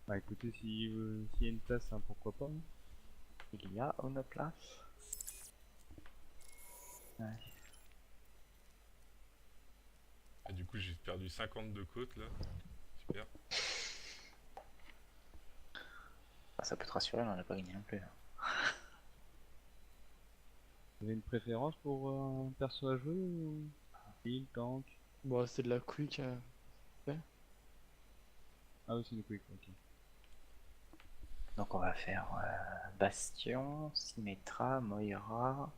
Bah écoutez, si, s'il y a une place, hein, pourquoi pas. Hein. Il y a une place. Ouais. Ah, du coup, j'ai perdu 50 de côte là. Super. Bah, ça peut te rassurer, on en a pas gagné non plus. Vous avez une préférence pour un perso à jouer ou heal, tank? Bon, c'est de la quick. Ah oui, c'est une quick, ok. Donc on va faire Bastion, Symmetra, Moira,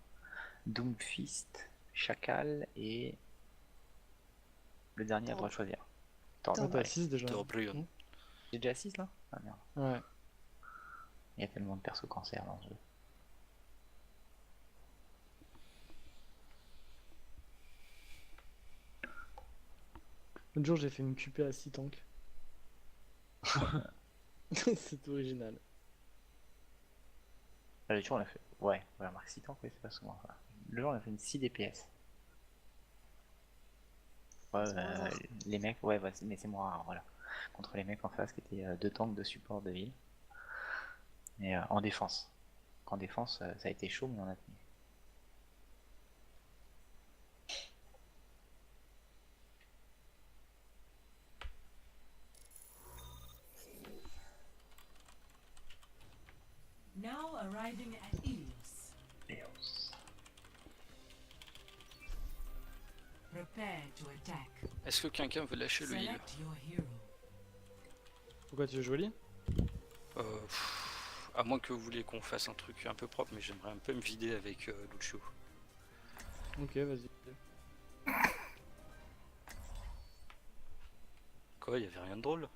Doomfist, Chacal et le dernier a le droit de choisir. Ah, t'as Tornado. 6 déjà. Torbjörn. J'ai déjà 6 là? Ah merde. Ouais. Il y a tellement de persos cancer dans ce jeu. L'autre jour, j'ai fait une QP à 6 tanks. C'est original. Ah, le jour on a fait. Ouais, remarque 6 tanks, oui, c'est pas souvent. Voilà. Le jour on a fait une 6 DPS. Ouais, les mecs, ouais, mais c'est moi, voilà. Contre les mecs en face qui étaient 2 tanks de support de ville. Et en défense. En défense, ça a été chaud, mais on a tenu. Now arriving at Ilios. Léos. Prepare to attack. Est-ce que quelqu'un veut lâcher le heal? Select your hero. Pourquoi tu veux jouer Lee? À moins que vous voulez qu'on fasse un truc un peu propre, mais j'aimerais un peu me vider avec Lucio. Ok, vas-y. Quoi, y avait rien de drôle?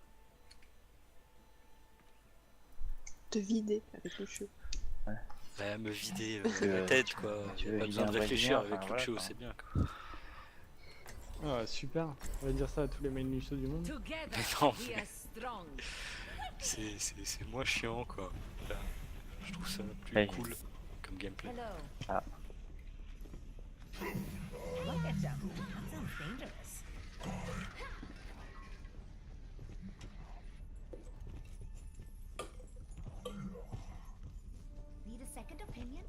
Te vider avec le cheveu. Bah, me vider que, la tête, quoi. tu Y a veux pas vider besoin un de vrai réfléchir Julien, avec enfin, Lucio, voilà, c'est bien, quoi. Ah, super. On va dire ça à tous les main Lucio du monde. Together, Non, we mais- are strong. C'est moins chiant, quoi. Là, je trouve ça plus Hey. cool comme gameplay. Hello. Ah. Look at them. That sounds dangerous. Need a second opinion?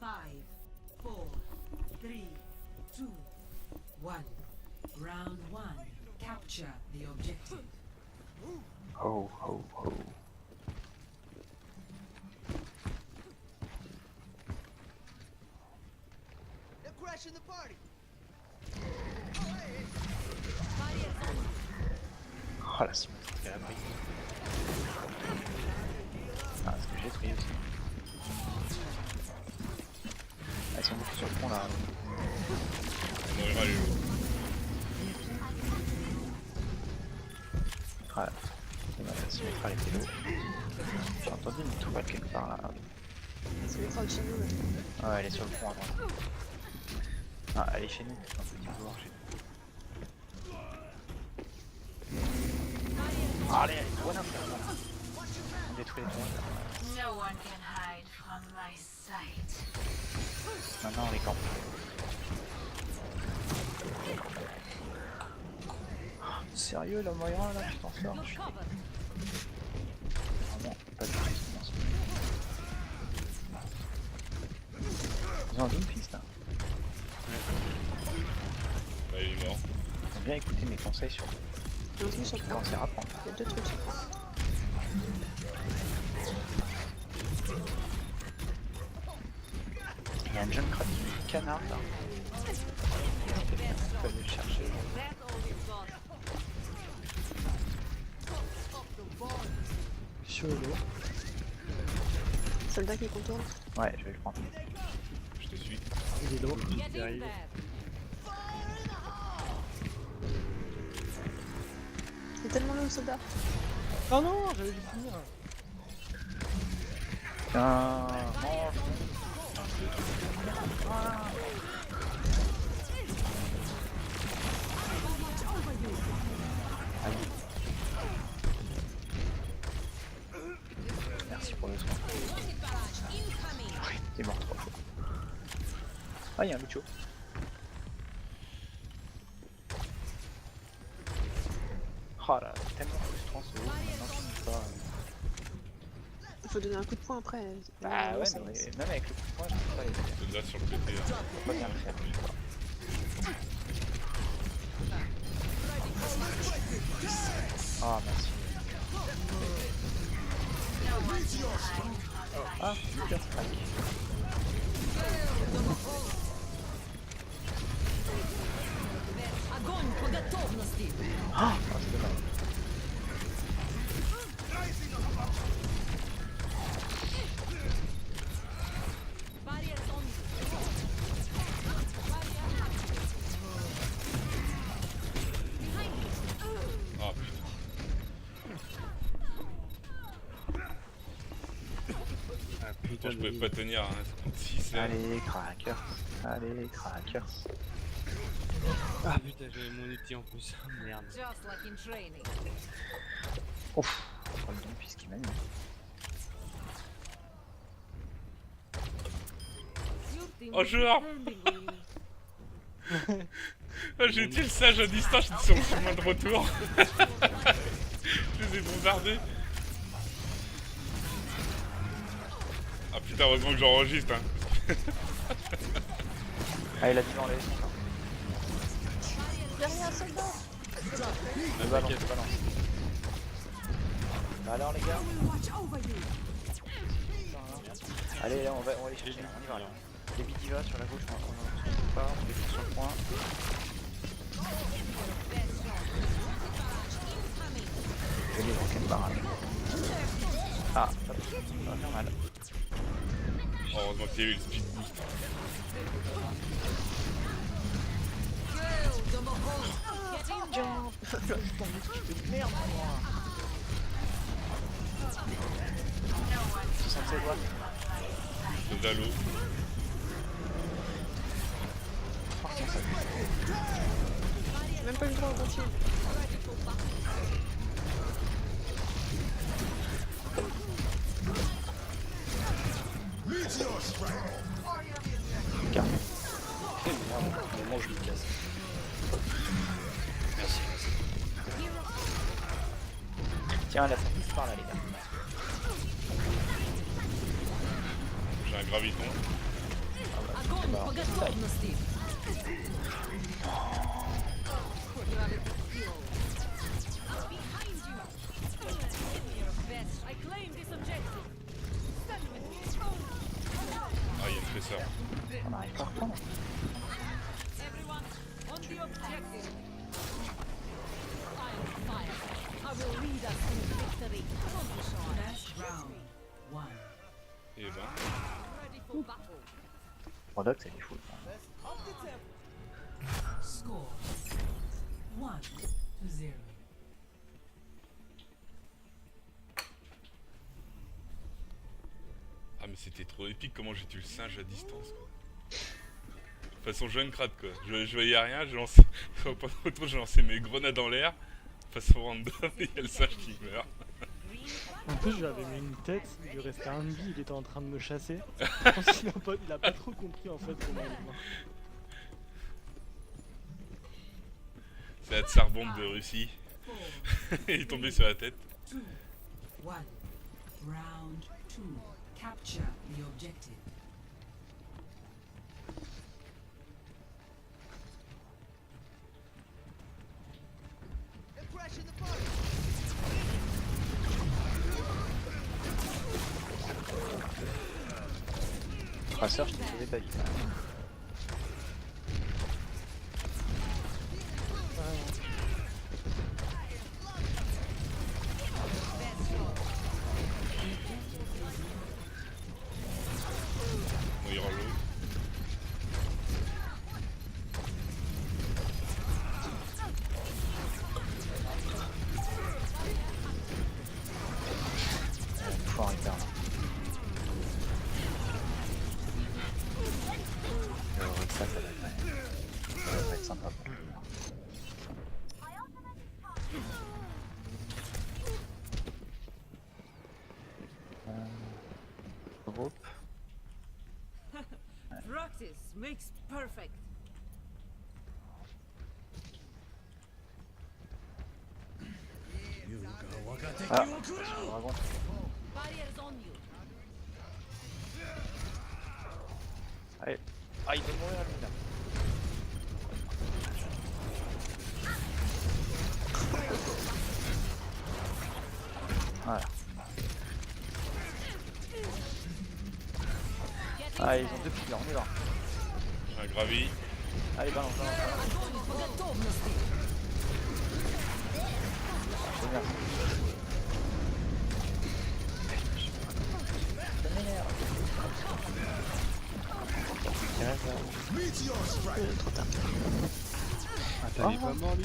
5, 4, 3, 2, 1. Round 1. Capture the objective. Ho ho ho. They're crashing the party. Oh la symétrie de la brique. Ah, ce que j'ai détruit aussi. Ah, ils sont beaucoup sur le pont là. Moira, elle est où? Ah, c'est mal, la symétrie elle était low. J'ai entendu une tourelle quelque part là. C'est le crouching nous. Ah, ouais, elle est sur le pont à droite. Ah, elle est chez nous, un petit couloir chez nous. Allez, allez, bonne info. On détruit les tours. No one can hide from my sight. Maintenant on les campe. Sérieux la Moira là, tu t'en sors? Je suis vraiment pas du tout ce monstre. Ils ont un Doomfist là. Bah, il est mort. Ils ont bien écouté mes conseils sur Il y a un truc sur le le cancer à prendre. Il y a 2 trucs sur le Il y a un Junkrat du canard là. On peut aller le chercher. Lucio est lourd. soldat qui contourne. Ouais, je vais le prendre. Je te suis. Il est lourd. Get Il in arrive. there. C'est tellement long le soldat. Oh non, j'avais dû finir. Putain, mange. Merci pour le soin. Oui, t'es mort 3 fois. Ah, il y a un Lucio. Oh là, c'est tellement frustrant. défense, maintenant je sais pas. Il faut donner un coup de poing après. Bah ouais, ça- mais même avec le coup de poing, je peux pas les faire. Soldat sur le côté. Hein. Je peux pas bien le faire. Ah merci. Ah, super strike. Огонь по готовности! Ah, c'est dommage. Barriers on Ah putain. Ah Bon, putain, je pouvais pas tenir, hein. 6 Allez, crackers. Allez, crackers. Ah putain, j'avais mon outil en plus. Merde. just like in training. Ouf, oh, le don puisqu'il m'a mis. Your team Oh, is joueur. depending on you. Ah, j'ai dit le sage à distance, j'étais sur le chemin de retour. Je les ai bombardés. Ah putain, heureusement que j'enregistre. Hein. Ah, il a dit dans les. Derrière un soldat. Le ballon, le ballon. Bah alors les gars. Watch over you. Allez, là, on va les chercher, on y va là. Les Bidiva sur la gauche, on part, on les fait sur le point. Je vais les roquettes barrage. Ah, ça va faire mal. Oh, heureusement qu'il y a eu le speed boost. Merde, moi. 67 watts. Soldat l'eau. Même pas eu le droit au bon shield. Car. Au moment où je me casse. Merci. Tiens, la sortie par là, les gars. J'ai un graviton. Огонь по готовности. I claim this objective. Ah, il y a une fraisseur. On n'arrive pas à reprendre. Everyone on the objective. I'll fire. I will lead us to victory. Last round. One. Et ben, Ready for battle. Product, c'est des fous. Score 1-0. ah mais c'était trop épique comment j'ai tué le singe à distance quoi. De façon jeune crade quoi. Je voyais rien, j'ai lancé. Pendant autour j'ai lancé mes grenades en l'air. Façon random, et il y a le singe qui meurt. En plus, j'avais mis une tête, il lui restait un de vie, il était en train de me chasser. Je pense qu'il il a pas trop compris en fait comment il est mort. C'est la tsar bombe de Russie. Il est tombé sur la tête. 2, 1. Round 2. Capture the objective. They're crashing the party. Traceur, je t'ai sauvé ta vie. quand même. Bon, il reload. Faut arrêter là. Ça va pas être sympa pour lui. Groupe. Practice makes perfect. Ah, sur le dragon. Barriers on you. Allez. Ah, il va mourir lui là. Voilà. Ah, ils ont deux piliers, on y va. Un gravi. Allez, balance. C'est bien. Ça m'énerve. Trop tard. Attends, il est pas mort lui.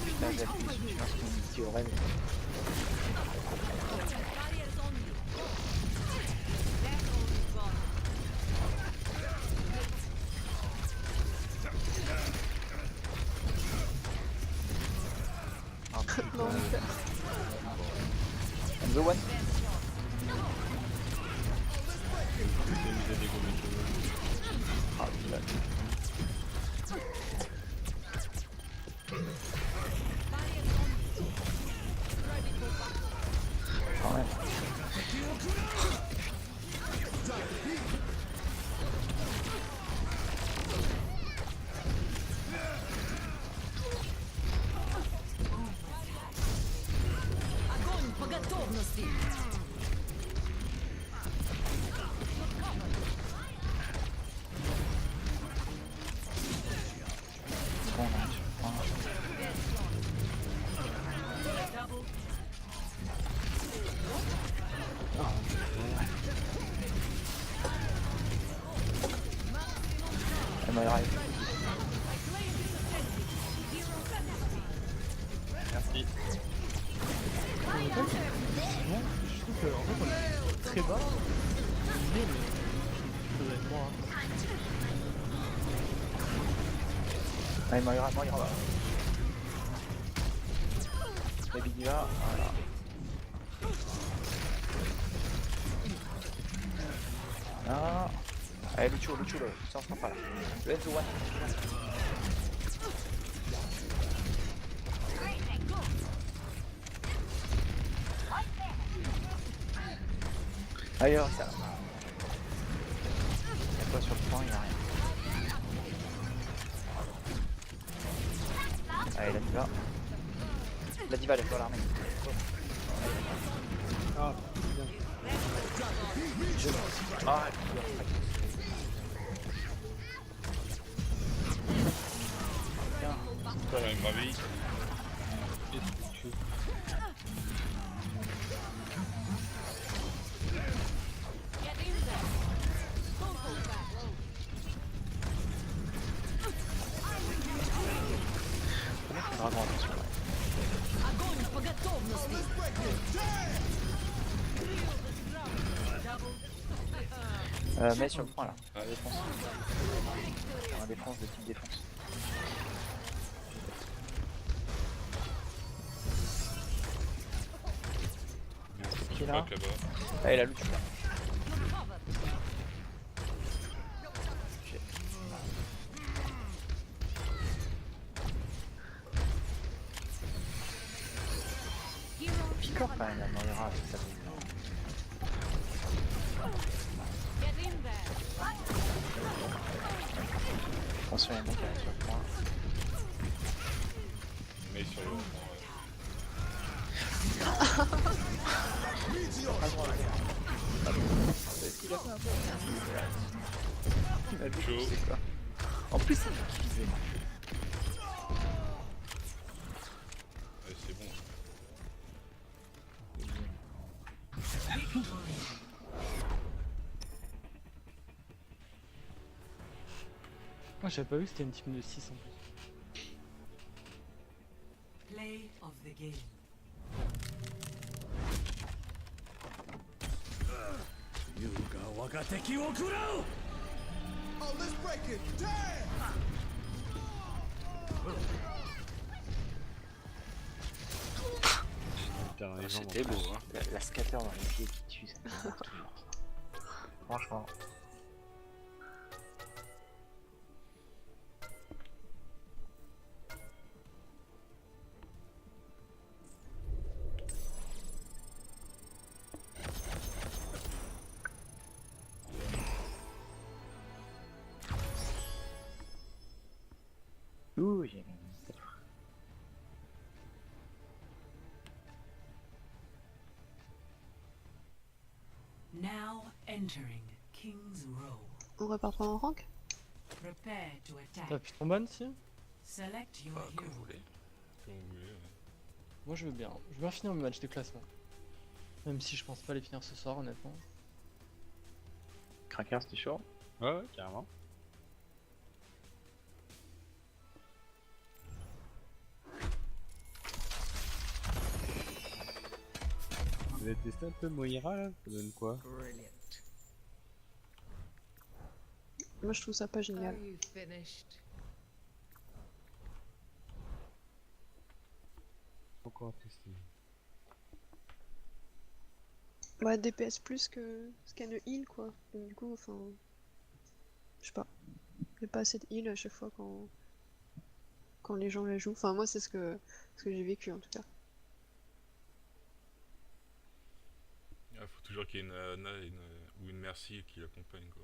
Putain, j'ai appuyé sur je pense qu'il me dit au rêve. Barriers on you. That's all we've got. Non, On the one. Ah, putain. Quand même. Огонь по готовности. Bon, non, elle m'a arrivé. Merci. Je trouve qu'en fait, on est très bas. Mais ça doit être moi. Hein. Ah, il m'aura, moi il va. La big diva, voilà. Ah. Allez, Lucio, là, ça on se pas là. Le Enzo One. Allez, alors, ça. Y'a pas sur le point, y'a rien. Allez, la diva. La diva, elle est pas l'armée. Ah, bien. Ah, elle est bien. Un gravi. Qu'est-ce que tu fais? Get in there. Don't hold back. Le dragon, attention. Огонь по готовности. Mets sur le point là. La défense. La défense de type défense. Qui est là? Fuck là-bas. Allez, la lutte là. Piqueur quand même, la Moira, c'est ça. Get in there. Attention, il y a un mec qui est sur le point. Mais sur le. Il a vu, Chaud. c'est quoi. En plus, c'est utilisé. Ouais, c'est bon. Moi, j'avais pas vu que c'était une team de 6 en plus. Play of the game. Oh, let's break it. Damn! Putain, les gens C'était beau, hein. La scatter dans les pieds qui tue, ça m'énerve toujours ça. Franchement. Ouh, j'ai mis. Now entering King's Row. On repart pas en rank? Prepare to T'as attack. pu ton ban si? Select your Bah, comme hero. vous voulez. Comme vous voulez, ouais. Moi je veux bien. Je veux bien finir mes matchs de classement. Même si je pense pas les finir ce soir honnêtement. Crackers, t'es chaud? Ouais, ouais, carrément. Vous avez testé un peu Moira là? Ça donne quoi? Brilliant. Moi je trouve ça pas génial. Are you finished? Encore testé. Ouais, DPS plus que scan heal quoi. Donc, du coup, enfin. Je sais pas. Il y a pas assez de heal à chaque fois quand les gens la jouent. Enfin, moi c'est ce que j'ai vécu en tout cas. Il faut toujours qu'il y ait une Ana ou une Merci qui l'accompagne quoi.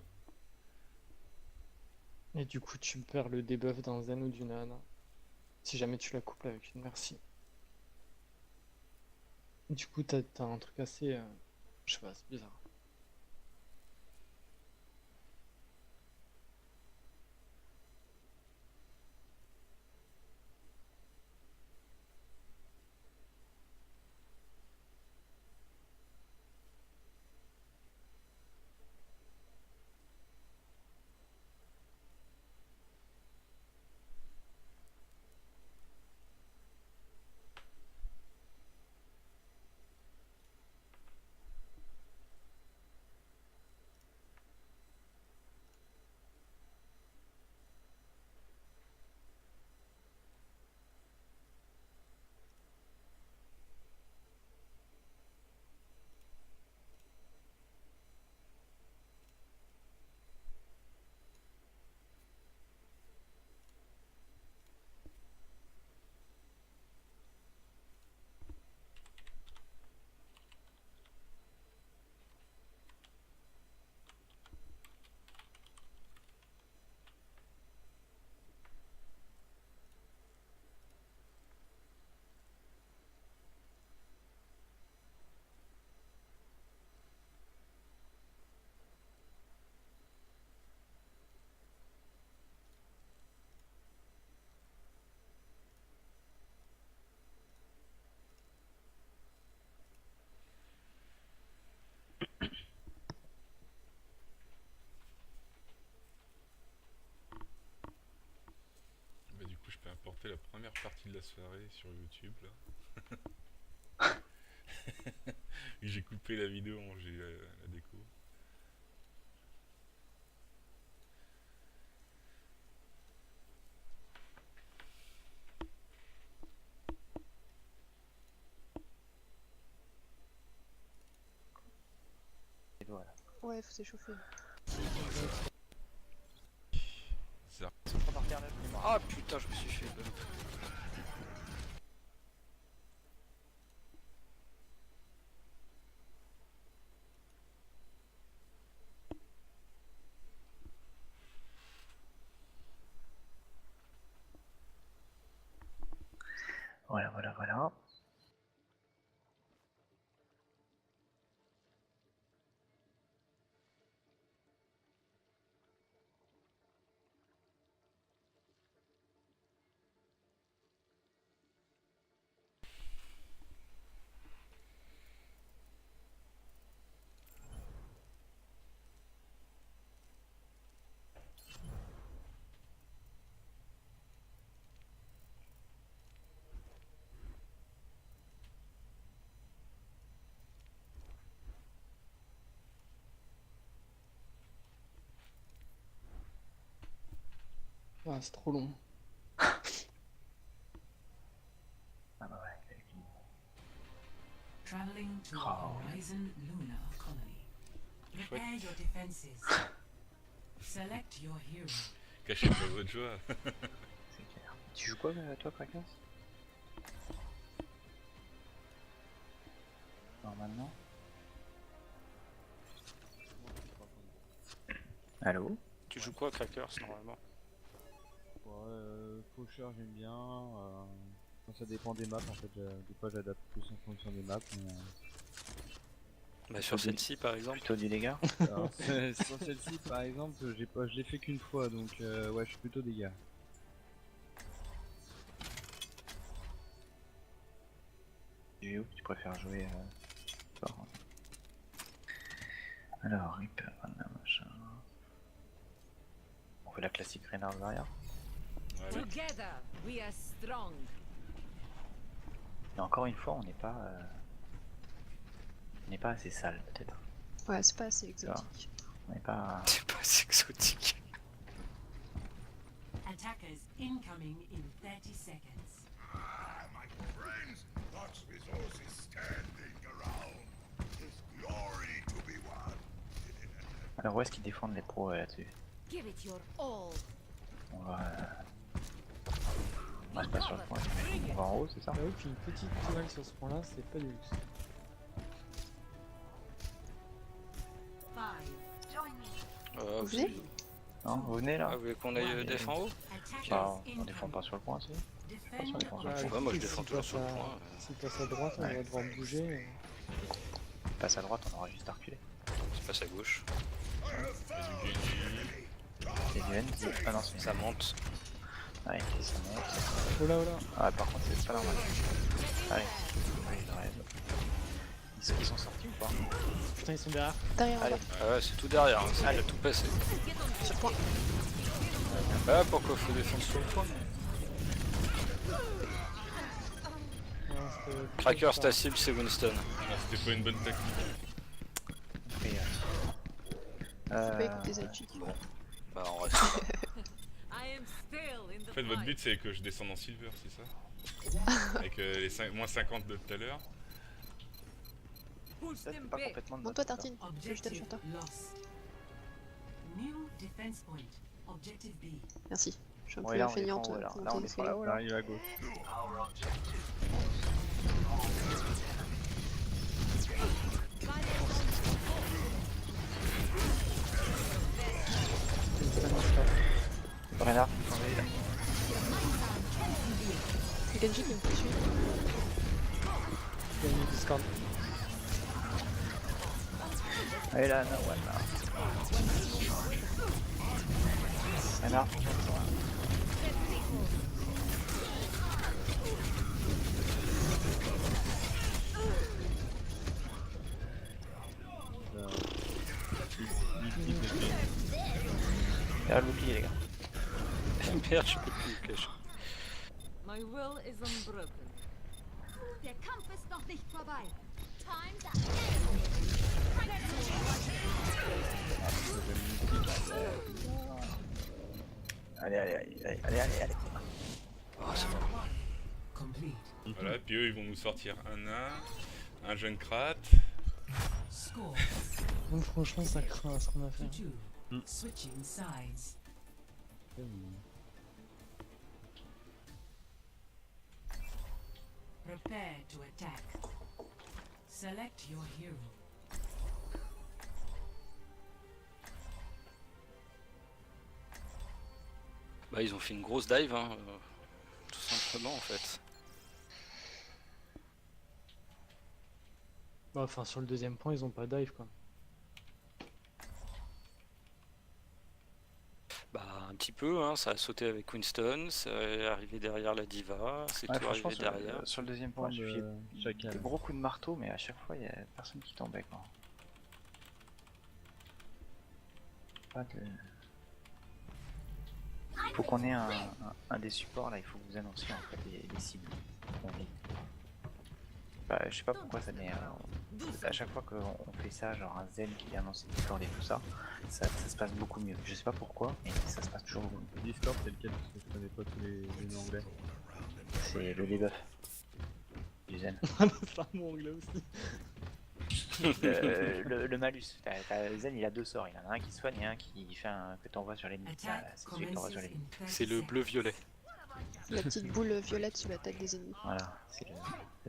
Et du coup tu perds le debuff d'un Zen ou d'une Ana. Si jamais tu la couples avec une merci. Du coup t'as un truc assez... Je sais pas, c'est bizarre. Bah, du coup, je peux importer la première partie de la soirée sur YouTube là. J'ai coupé la vidéo, j'ai la déco. Et voilà. Ouais, faut s'échauffer. Ça- Ah putain, je me suis fait bump. Voilà, voilà, voilà. Ah c'est trop long. Ah bah ouais, avec une- Traveling to Oh. Horizon Lunar Colony. Prepare your defenses. Select your hero. Cachez pas votre joie. C'est clair. Tu joues quoi toi, Crackers? Normalement. Allô? Tu joues quoi, Crackers, normalement? Faucheur j'aime bien. Ça dépend des maps en fait. Des fois j'adapte plus en fonction des maps. Mais, Bah, sur celle-ci par exemple. Plutôt du dégât. alors, sur celle-ci par exemple, je l'ai fait qu'une fois donc ouais, je suis plutôt dégâts. Tu tu préfères jouer fort. Alors, Reaper, machin. On fait la classique Reynard Zarya. Ouais, oui. Together, we are strong. Et encore une fois, on n'est pas assez sale peut-être. Ouais, c'est pas assez exotique. On n'est pas. C'est pas si exotique. Attackers incoming in 30 seconds. My friends, such resources standing around. It's glory to be won. Alors où est-ce qu'ils défendent les pros là-dessus? Give it your all. On va. On reste pas sur le point. On va en haut, c'est ça? J'avoue qu'une petite toile sur ce point là, c'est pas du luxe. 5. Join me. Vous venez? Non, vous venez là? Ah, vous voulez qu'on aille défendre en haut? Attackers Bah, on défend incoming. pas sur le point, si? Defend on défend. objective. Ouais, moi, je si défends tu toujours passes sur le à- point, Si tu passes à droite, on Ouais. va devoir bouger. Passe à droite, on aura juste à reculer. Je passe à gauche. Il y a du Genji. C'est du N. Ah non, c'est Ça monte. Ouais, ça monte. Oh là, oh là. Ah, par contre, c'est pas normal. Allez, oui, il rêve. Ils sont sortis ou pas? Putain, ils sont derrière. Derrière, Allez. là. Ah ouais, c'est tout derrière, hein. Ça, il a tout passé. Ce point. Ah, pourquoi faut défendre sur le point? Non, c'était- Cracker, ta cible, c'est Winston. Ah, c'était pas une bonne tactique. Et, Faut pas écouter Zachi. Bah, on reste. I am still in the En fait, votre fight. but c'est que je descende en silver, c'est ça? Avec les moins 50 de tout à l'heure. Push ça, c'est them pas back. complètement de Non, notre toi, faute, hein. Tartine. Je vais jeter le Objective chanteur. lost. New defense point. Objective B. Merci. Je suis un Ouais, peu là, on défend, feignante ouais, là. pour Là, on monter défend l'escalier. là-haut, là. J'arrive à gauche. Renard, C'est Genji qui me poursuit. Il y a une Discord. allez là, non, ouais, là. Renard, il y a le bouclier, les gars. Merde, je peux plus le cacher. My will is unbroken. Der Kampf ist noch nicht vorbei. Time's up. Allez. Oh, c'est bon. Complete. Voilà, puis eux ils vont nous sortir un nain, un jeune krat. Score Donc franchement, ça craint à ce qu'on a fait. 2. Switching sides. Prepare to attack. Select your hero. Bah, ils ont fait une grosse dive, hein. Tout simplement, en fait. Bah, enfin, sur le deuxième point, ils ont pas dive quoi. Bah, un petit peu, hein. Ça a sauté avec Winston, ça est arrivé derrière la diva, c'est Ouais, tout franchement, arrivé sur, derrière. sur le deuxième point, Point j'ai fait de chacal. de gros coups de marteau, mais à chaque fois, il y a personne qui tombait, quoi. Pas de... Il faut qu'on ait un des supports, là, il faut que vous annonciez en fait les cibles qu'on vit. Bah, je sais pas pourquoi ça met... à chaque fois qu'on fait ça, genre un zen qui annonce Discord et tout ça, ça se passe beaucoup mieux. Je sais pas pourquoi, mais ça se passe toujours beaucoup mieux. Discord, c'est lequel? Parce que je connais pas tous les noms anglais. C'est le debuff du zen. C'est un mot anglais aussi. Le malus, le zen il a deux sorts, il en a un qui soigne et un qui fait que t'envoies sur l'ennemi. Attack C'est celui que t'envoies sur commences l'ennemi. in 30 C'est le seconds. bleu-violet. La petite boule violette sur la tête des ennemis. Voilà,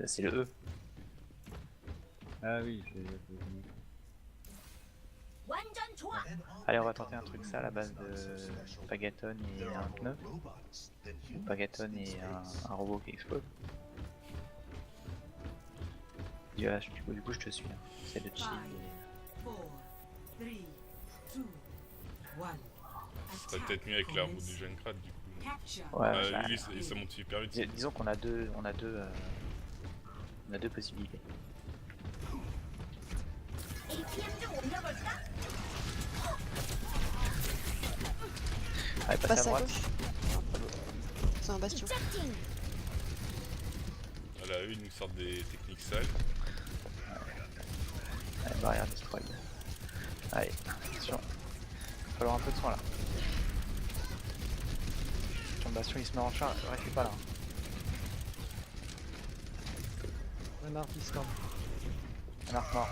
c'est le E. Ah oui, c'est... Wanton Allez, on va tenter un truc ça à la base de Pagaton et un pneu. Pagaton et un robot qui explose. Du coup, je te suis. Hein. C'est de chill. 4, 3, 2, 1. Ce serait peut-être mieux avec la route du Junkrat du coup. Capture. Ouais, bah, Lui, ça monte super vite. disons qu'on a deux possibilités. Allez, passez à Passe à droite. gauche. Non, pas l'autre. C'est un bastion. Voilà, eux, ils nous sortent des techniques sales. Allez, barrière destroy. Allez, attention. Il va falloir un peu de soin là. Ton bastion il se met en charge, reste pas là. Renard qui se campe. Un arc mort.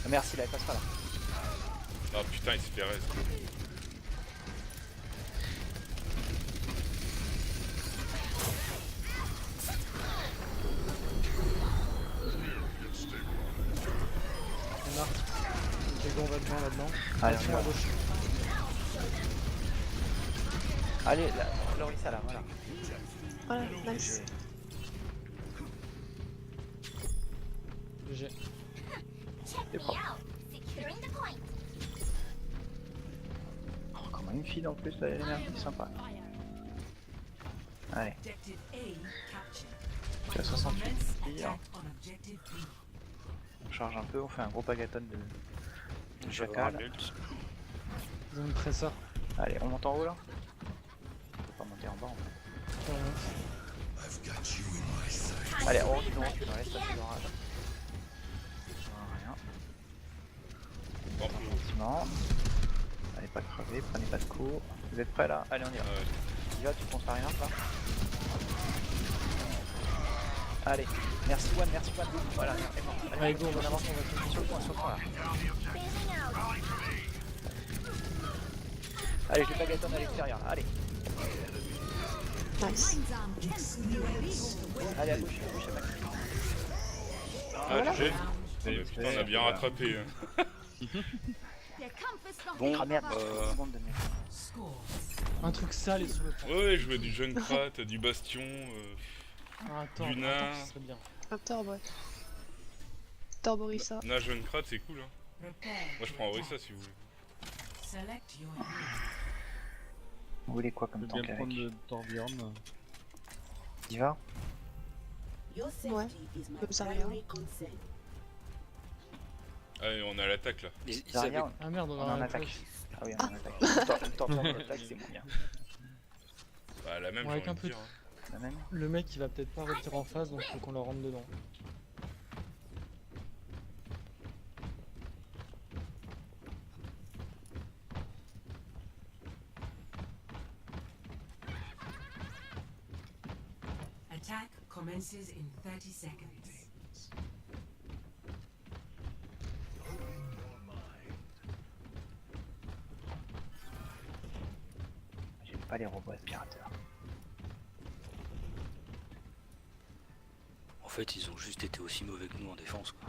Ah, merci là, il passe pas là. Ah putain, il s'est fait reste. Renard. Ok, go, on va dedans, là-dedans. Allez, Bastion on y à va. gauche. Allez, là, Lorissa là, voilà. Voilà, nice. GG. C'est propre. Oh, comment une file en plus, là, l'énergie, sympa. Allez, Objective A captured. tu as 68 Commence tirs. attack on objective B. On charge un peu, on fait un gros pagaton de Je vais avoir un chacal. ult. Ils ont une presseur. Allez, on monte en haut là. On peut pas monter en bas en fait. I've got you in my sight. Allez, on recule, reste à l'orage. Rien. Bon, peu. Gentiment. Allez, pas crever, prenez pas de coups. Vous êtes prêts là? Allez, on y va. Ouais. Tu vas, tu penses à rien là? Allez, merci One, voilà, est mort. Allez, go, on va avance, on va sur le point là. Allez, je vais pagaton à l'extérieur, allez. Nice. Allez, à gauche, à Max. Ah, GG. Putain, on a bien rattrapé. Hein. Bon, Ah merde, 30 secondes de mec. Score. Un truc sale et sur le point. Ouais, je jouais du Junkrat, du Bastion. Ah, attends, Du nain. attends, ce serait bien. Un Torb, ouais. Torborissa. Na Junkrat, c'est cool. Hein. Prepare Moi, je to prends attack. Orissa si vous voulez. Select your hero. Vous voulez quoi Je comme veux tank bien avec prendre de Torbjorn. Diva? Ouais. Comme ça, rien. Allez, on est à l'attaque là. ils Zarya, avaient... Ah merde, on on est a en un attaque. flash. Ah oui, on est en attaque. Torb en attaque, c'est moins bien. Bah, la même, Ouais, j'ai avec un envie de peu dire. Hein. La même? Le mec il va peut-être pas retirer en face donc faut qu'on le rentre dedans. Attack commences in 30 seconds. J'aime pas les robots aspirateurs. En fait, ils ont juste été aussi mauvais que nous en défense, quoi.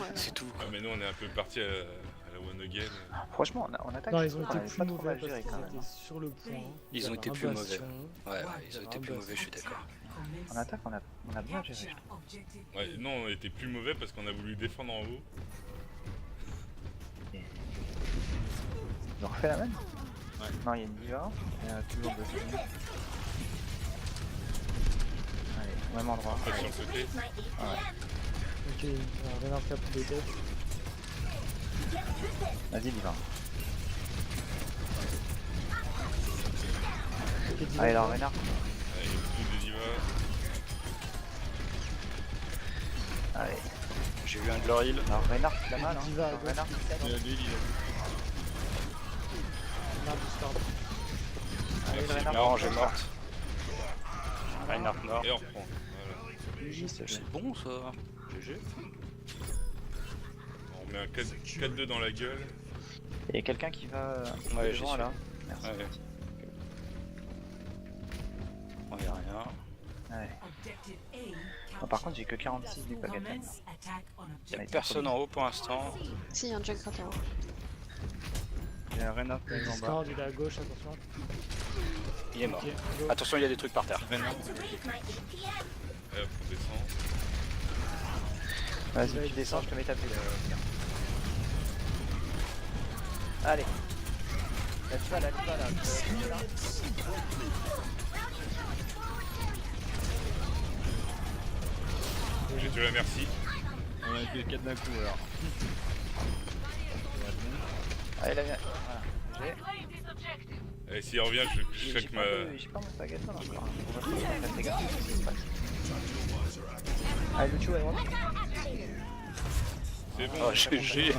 Ouais. C'est tout, Ah, quoi. mais nous, on est un peu parti à la One Again. Franchement, on attaque. Non, ils ont on été avait plus pas trop mauvais mal parce géré qu'ils quand même. étaient sur le point. Ils ont Il y été avait plus un mauvais. bastion. Ouais, ils ont été plus mauvais, je suis d'accord. En attaque, on a bien géré. Capture objective B. Ouais, non, on était plus mauvais parce qu'on a voulu défendre en haut. On refait la même? Ouais. Non, il y a une diva. Il y a toujours deux secondes. Allez, au même endroit. Pas sur le côté. Ok, un renard qui a pris des têtes. Vas-y, diva. Ok, dis-le. Allez, alors, Renard. Allez, il y a beaucoup de divas. Allez. J'ai eu un Gloril. Alors, Renard, tu l'as mal, hein. Diva, Alors, gauche. Renard, tu l'as mal. Renard du start. Allez, le Merci. Renard. Non, j'ai morte. Reinhardt mort. Et on reprend. Voilà. Oui, c'est C'est bon, ça. GG. On met un 4-2 dans la gueule. Il y a quelqu'un qui va Ouais, j'y devant suis. là. Merci. Ouais. On y a rien. Ouais. Objective A Bon, par contre, j'ai que 46 du Pagaton. Commence attack on Il y a objective. personne en haut pour l'instant. Si, y a un Junkrat en haut. Il y a un Reinhardt qui Le est en bas. Discord il est à gauche, attention. Il est mort. Ok, go. Attention, il y a des trucs par terre. Allez, hop, on descend. Vas-y, tu descends, je te mets ta bulle. Allez. La diva, là. J'ai tué la merci. On a été 4 d'un coup alors. Allez, là, viens. Voilà. Allez, s'il revient, je J'ai check ma. j'ai pas mon Pagaton encore. On va faire des gars. Qu'est-ce qui se passe? Allez, Lucio, à droite. C'est bon. Oh, GG.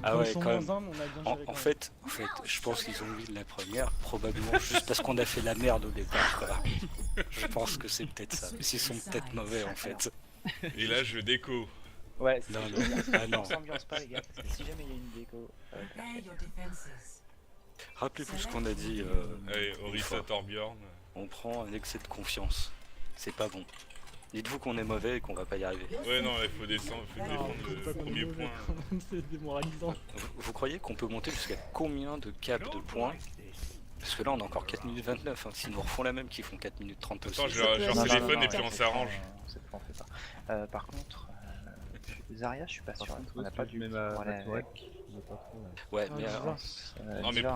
Ah ouais, Ils sont quand même. -1, mais on a bien géré En quand fait, je pense qu'ils ont vu la première, probablement juste parce qu'on a fait la merde au départ. Quoi. Je pense que c'est peut-être ça. Mais ils sont peut-être mauvais en fait. Et là, je déco. Ouais, c'est Non, ça. non. Ah non. On s'ambiance pas, les gars, parce que si jamais il y a une déco. Prepare your defenses. Rappelez-vous ce qu'on a dit. Allez, Orisa Torbjorn. On prend un excès de confiance. C'est pas bon. Dites-vous qu'on est mauvais et qu'on va pas y arriver. Ouais, non, il faut descendre, faut même. défendre C'est le pas premier mauvais, point. quand même, c'est démoralisant. Vous croyez qu'on peut monter jusqu'à combien de cap de points? Parce que là on a encore 4 minutes 29, hein. S'ils nous refont la même qu'ils font 4 minutes 30 aussi. Attends, je Ça peut leur être- téléphone et puis on s'arrange. C'est pas, on fait pas. Par contre, Zarya, je suis pas Par sûr. contre, On n'a où pas est-ce que du je mets ma problème tourette avec. Je sais pas trop, là. Ouais, Ah, mais Diva. Non, mais Diva,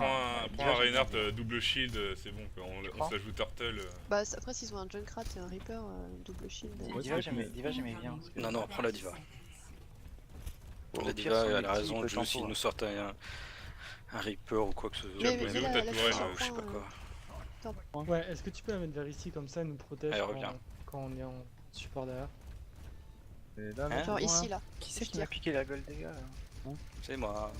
prends un Reinhardt double shield, c'est bon, quoi. On prends se la joue Turtle. Bah, après, s'ils ont un Junkrat et un Reaper, double shield. Ouais, Diva, c'est que j'aimais bien. parce que- non, non, prends la diva. Au La pire, diva, sur les elle a petits, raison, il peut juste s'ils tempo, nous sortent un Reaper ou quoi que ce soit. Mais posé où là, ta là, tourelle, sur le je sais pas point, quoi. Ouais, est-ce que tu peux la mettre vers ici comme ça, elle nous protège Allez, quand, reviens. quand on est en support derrière. Et là, Hein genre ici, là. Qui c'est qui m'a piqué la gueule des gars là? C'est moi.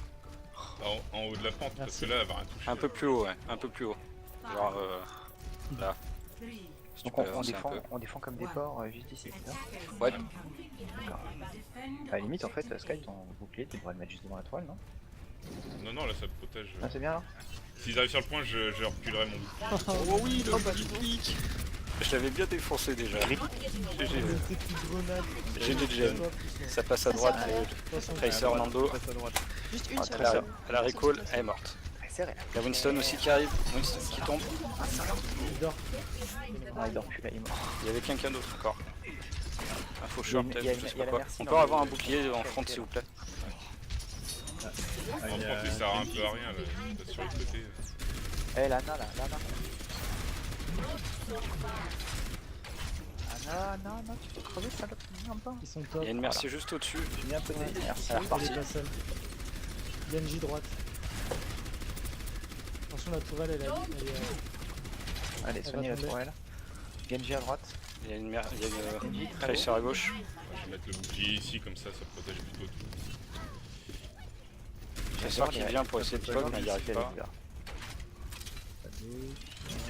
En haut de la pente, parce que Merci. là, elle va rien toucher. Un peu plus haut, ouais, un peu plus haut. Genre là. Three. Si tu Donc peux on avancer un peu. défend comme des porcs juste ici. c'est ça Ouais. D'accord. À la limite, en fait, Sky, ton bouclier, tu devrais le mettre juste devant la toile, non? Non, non, là, ça te protège. Ah, c'est bien là? S'ils arrivent sur le point, je reculerai mon bouclier. Oh oui, le Oh, bah, clic. Je l'avais bien défoncé déjà. GG. Ces petites grenades. GG de gemme. Top, ils sont- Ça passe à droite. Attention, Tracer Nando. Passe à droite. Juste une Ah, sur très la bien. zone. Elle a recall, elle est morte. Ah, c'est vrai. Il y a Winston aussi qui arrive. Winston qui tombe. il dort. Ah, il dort plus là, il est mort. Il y avait quelqu'un d'autre encore. Un faux short, Il y a peut-être, une- je sais il y a pas la quoi. merci On dans peut le- avoir un bouclier en front s'il vous plaît. Ah, En il y a France, ça sert un peu à Kenji. rien, là. Pas sur les côtés. Eh, Lana là, Lana. Anna, tu peux crever ça là, un peu. Ils sont Il top. y a une merci juste au-dessus. J'ai mis un peu de merci. Elle est Elle repartie. est pas seule. Genji droite. Attention, la tourelle, elle est. Allez, soignez la tomber. tourelle. Genji à droite. Il y a une, il y a une Genji, très Tracer à gauche. Je vais mettre le bouclier ici, comme ça protège plutôt tout. Tracer qui vient pour essayer de poke, mais il n'y arrive pas. Là.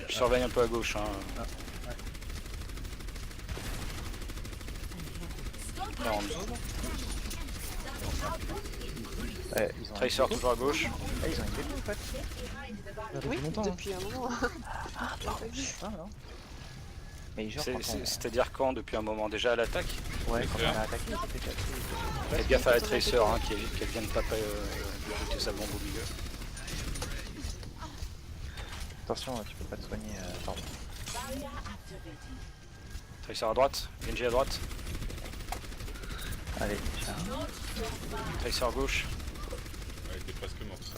Je surveille un peu à gauche. Hein. Là, en dessous. Ouais, ils ont Tracer toujours à gauche. Ah, ils ont une déco en fait. Ça fait Oui, longtemps. hein. depuis un moment. J'ai pas vu. Ah non. Mais genre, quand on... C'est-à-dire quand depuis un moment déjà à l'attaque. Ouais, quand on a attaqué, c'était cassé. Faites gaffe à la Tracer hein, qu'elle vienne pas jeter sa bombe au milieu. Attention, tu peux pas te soigner. Pardon. Tracer à droite, Genji à droite, Allez, tiens. Tracer à gauche. Elle était presque morte.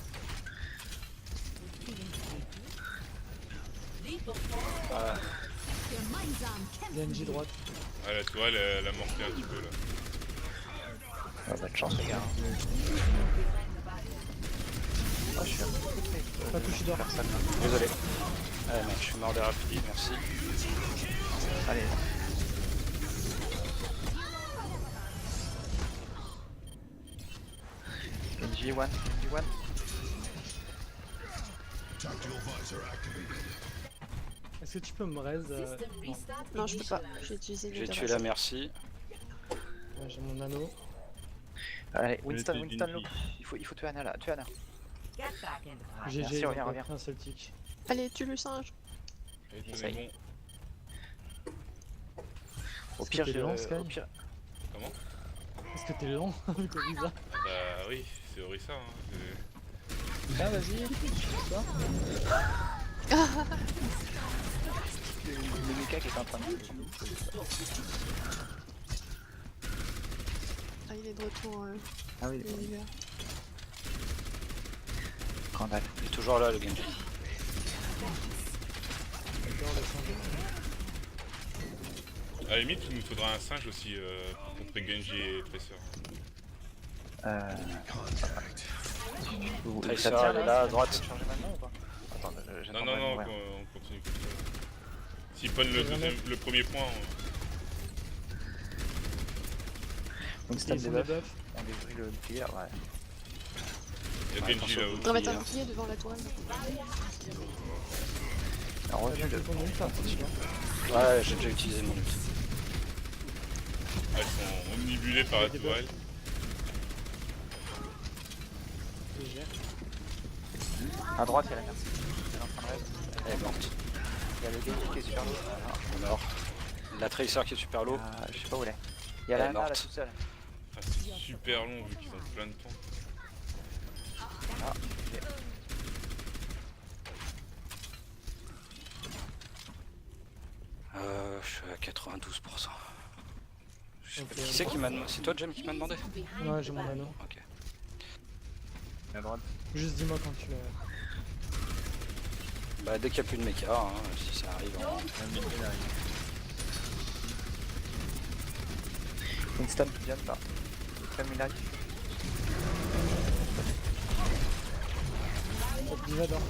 Voilà. Genji droite. Ah, la tourelle, elle a morté un petit peu, là. Ah, bah de chance les gars. Ah, je suis un peu frustré. Pas touché d'or. Personne là. Désolé. Ah merde, je suis mort des rapides, merci. Allez. Genji one, Genji one. Est-ce que tu peux me raise non. Non, je peux pas. J'ai utilisé J'ai les tué la merci. Ouais, j'ai mon anneau. Allez, Winston, Genji. Winston, look. Il faut tuer Anna là, tuer Anna. Get back in the fight. GG, merci, il a reviens, pas reviens. pris un seul tic. Allez, tue le singe. Et Ça tenez y est. bon. Au Est-ce pire, que t'es lent, Sky au pire. Comment? Est-ce que t'es lent avec Orisa? Bah oui, c'est Orisa. Hein. Ah, vas-y. Le mecha qui est en train de. Ah, il est de retour, Ah oui, l'univers. scandale. Il est toujours là, le Genji. J'adore le singe. À la limite, il nous faudra un singe aussi pour contrer Genji et Tracer. Ça Tracer, tient elle est là, à droite. Ça va changer maintenant ou pas? Attends, j'attends Non, de non, non, mourir. on continue comme ça. S'il prennent le premier point, Winston Ils ont debuff. des buffs. On détruit le bouclier, ouais. il y a Genji là-haut. On va mettre un bouclier devant la toile. Alors, Ah, revenu j'ai le. ton ult, hein, c'est sûr. Ouais, j'ai déjà utilisé mon ult. Elles sont omnibulées par la Des tourelle. Légère. À droite, il y a la merci. Elle est en train de rêve. Elle est morte. Il y a le Genji qui est super low. Elle est morte. La Tracer qui est super low. Je sais pas où elle est. Il y a Elle la est Ana là morte. toute seule. Ah, c'est super long vu qu'ils ont plein de temps. Ah, ok. Je suis à 92%. Je sais pas Ok. qui c'est qui m'a demandé. C'est toi, Jem, qui m'a demandé? Ouais, j'ai mon anneau. Ok. À droite. Juste dis-moi quand tu l'as. Bah, dès qu'il n'y a plus de mecha, hein, si ça arrive. Winston qui vient là. Camilla. Top diva dort.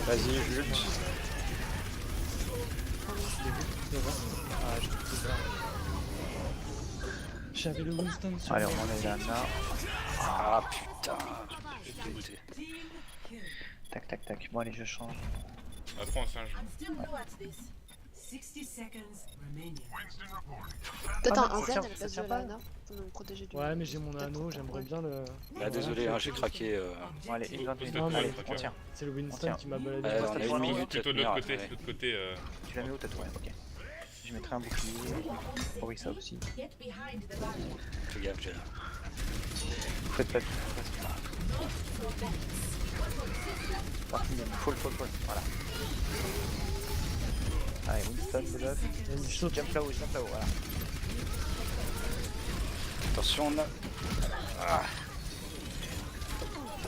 Vas-y, Jult. Ah, je peux pas. J'avais le Winston sur Allez, moi. on est là. Ah putain, j'ai dégoûté. Tac, tac, tac. Bon, allez, je change. Apprends un singe. Peut-être Ah, un ça zen tient- à la ça place tient de pas. Lana pour nous protéger du. Ouais, mais j'ai mon anneau, j'aimerais bien le. Bah, désolé, hein, j'ai craqué. Bon, allez, une 21. Non, mais- Allez, on tient. C'est le On Winston tient. qui m'a baladé. Ouais, par on a terre. une minute à Plutôt de tenir. l'autre côté. Ouais. De l'autre côté Tu la mets où, toi? Ouais, ok. Je mettrai un bouclier. Oh oui, ça aussi. Fais gaffe, Jem. Vous faites pas tout. Parti, full, voilà. Allez, Winston, debuff. Il saute. Jump là-haut, voilà. Attention, on a. Ah.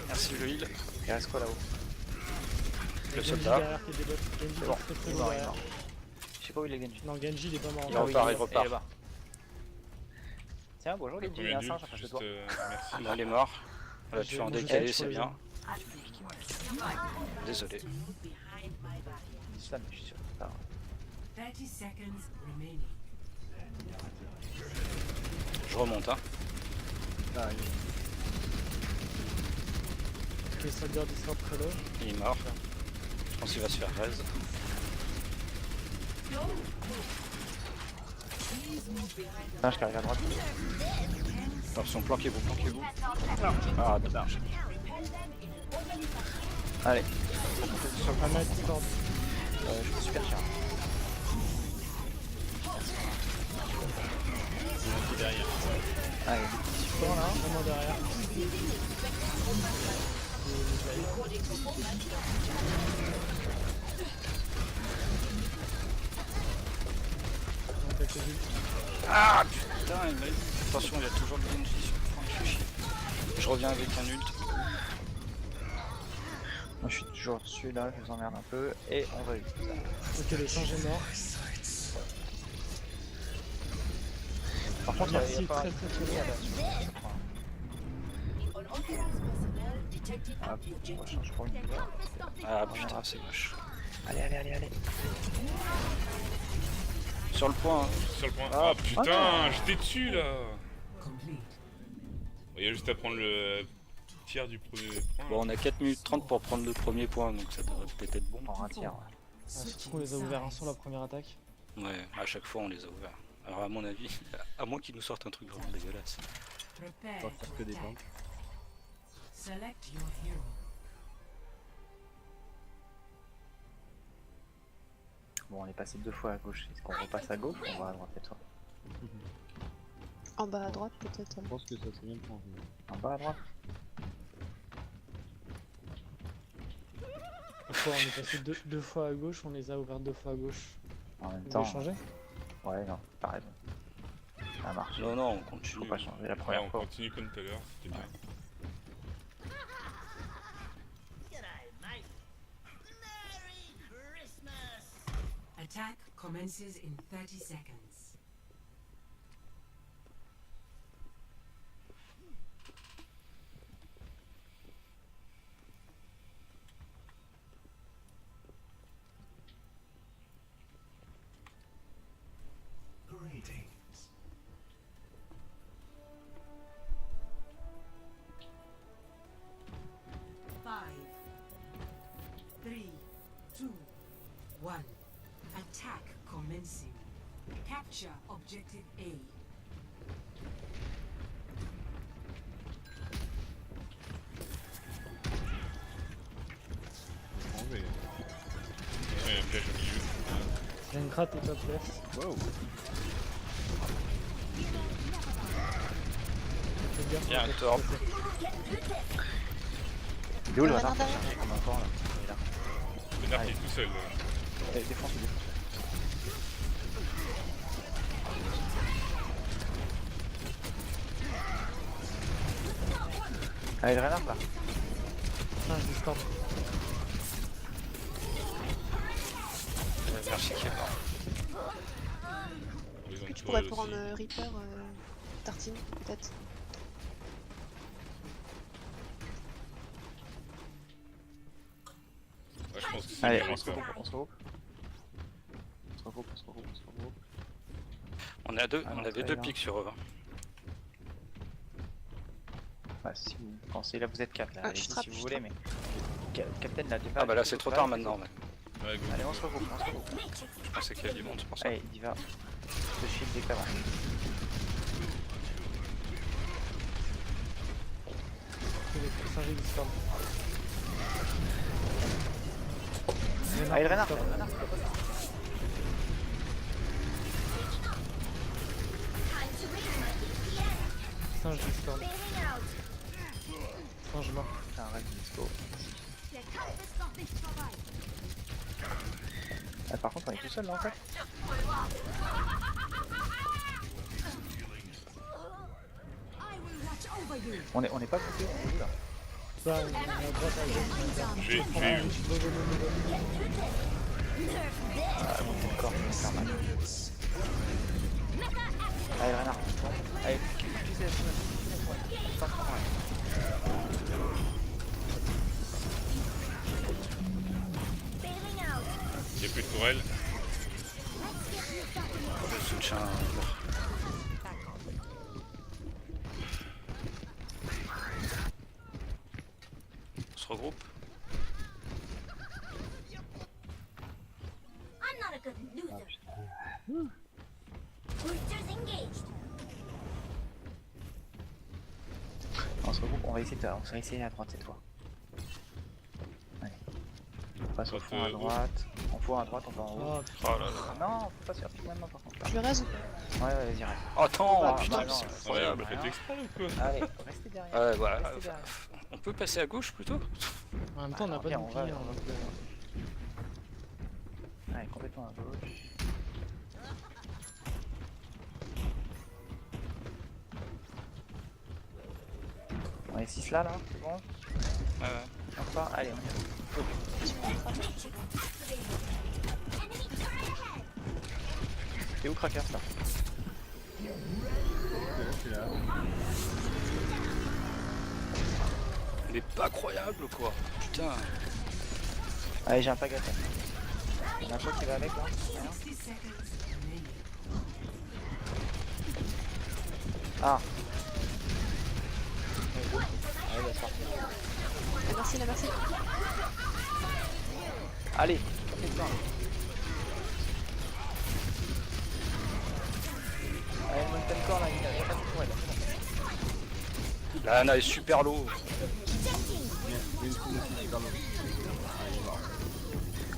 Merci le heal. Il reste quoi là-haut? Le Genji soldat. derrière qui débuff. Genji C'est est bon, très très il est loin mort, il est derrière. mort. Je sais pas où il est Genji. Non, Genji il est pas mort. Il encore. repart, il est repart. là-bas. Tiens, bonjour Genji, il y a Combien un d'ults singe à face de juste, toi. merci. Là, il est mort. Là, tu J'ai- fais en moi, je décalé, sais sur c'est les bien. armes. Désolé. Winston, je suis sûr. Ah, 30 seconds remaining. Je remonte, hein. Ok, Soldier Discord très low. Il est mort. Je pense qu'il va se faire raise. singe qui arrive à droite. Attention, planquez-vous, planquez-vous. Ah, dommage. Allez, Ana Discord. je me suis perché. Allez, Vraiment derrière. Donc, quelques ults. Ah putain, il m'a... Attention, il y a toujours le Genji sur le point, je fais chier. Je reviens avec un ult. moi je suis toujours dessus là, je vous emmerde un peu. Et on va ult. Ok, le singe est mort. Par contre, Merci, il y a pas... très très très loin. Ah, je change pour une fois. Ah putain, c'est moche. Allez. Sur le point, hein. Sur le point. Ah, Ah putain, j'étais dessus là. Il y a juste à prendre le tiers du premier point. Bon, on a 4 minutes 30 pour prendre le premier point, donc ça devrait peut-être être bon. On un tiers. Ah, surtout qu'on les a ouverts un sur la première attaque. Ouais, à chaque fois on les a ouverts. Alors à mon avis, à moins qu'ils nous sortent un truc vraiment dégueulasse. On va faire que des tanks. Select your hero. Bon, on est passé 2 fois à gauche. Est-ce qu'on repasse à gauche ou on va à droite cette fois? En bas à droite peut-être. Je pense que ça serait bien de changer. En bas à droite? Pourquoi on est passé deux fois à gauche, on les a ouverts 2 fois à gauche. En même Vous temps. voulez changer? Ouais, non, t'as raison. Ça marche. Non, non, on Faut continue. pas changer la Ouais, première on fois. continue comme tout à l'heure, c'était bien. Attack commences in 30 seconds. Greetings. 5, 3, 2, 1. Attack commencing. Capture objective A. Changer. Ouais, il y a un piège au milieu. Jankrat est top left. Wow. Faites gaffe, Il y a on un peut torp. se passer. Il est où le Ouais, renard non, pour derrière. charger comme un porc là? Il est là. Le Dark est tout seul. Défonce. Allez, le renard là. Ah, je discorde. Merci qui est mort. Ils ont Tu tourelle pourrais aussi. prendre Reaper, Tartine peut-être. Ouais, je pense que c'est Allez, mieux on se encore. regroupe, on se regroupe. On se regroupe, on se regroupe, on se regroupe. On a deux, Ah, on non, avait très 2 bien. pics sur eux. Bah, si vous pensez, là vous êtes 4 là, Ah, allez-y je trappe, si vous je voulez, mais. Captain là, t'es pas. Ah bah là c'est trop tard maintenant. Ouais. Ouais, go, Allez, go, on se go. regroupe, on se regroupe. Je pensais qu'il y avait du monde, c'est pour ça. Allez, il y va. Ce shield des camarades. Le singe discorde. Allez, le renard, discorde. le renard. Singe discorde. Singe mort. Putain, arrête, let's go. Ah, par contre, on est tout seul là en fait. On est pas coupé, on est où là? Ça, on est à droite à gauche. J'ai eu. Ah, mon corps, ça va faire mal. Allez, le renard. Allez, utilisez la Il n'y a plus de tourelle. Je soutiens. On se regroupe. I'm not a good loser. Boosters engaged. On se regroupe, on va essayer à droite cette fois. Allez. On passe au fond à droite. On fout à droite, on va en haut. Oh putain. Oh là là. Non, faut pas se faire piquer maintenant par contre. Je le raise ou pas? Ouais, vas-y, reste. Oh, attends, Bah, putain, bah, mais non, c'est Ouais, incroyable. on l'a fait exprès ou quoi? Allez, restez derrière. Ouais, voilà. Restez derrière. On peut passer à gauche plutôt? En même temps, on n'a Alors, pas de viens, on va, bouclier. on va. hein. Allez, complètement à gauche. On est 6 là, c'est bon? Encore? Allez, on y va. T'es où, Cracker, ça? Je suis là. Mais pas croyable quoi. Putain. Allez, j'ai un pagatin. Il y en a un qui va avec là? 60 seconds remaining. Ah! Allez, laisse partir. Merci, la merci. Allez, fais le temps. Allez, monte le corps là, il y a pas de tourelle. La Anna est super low.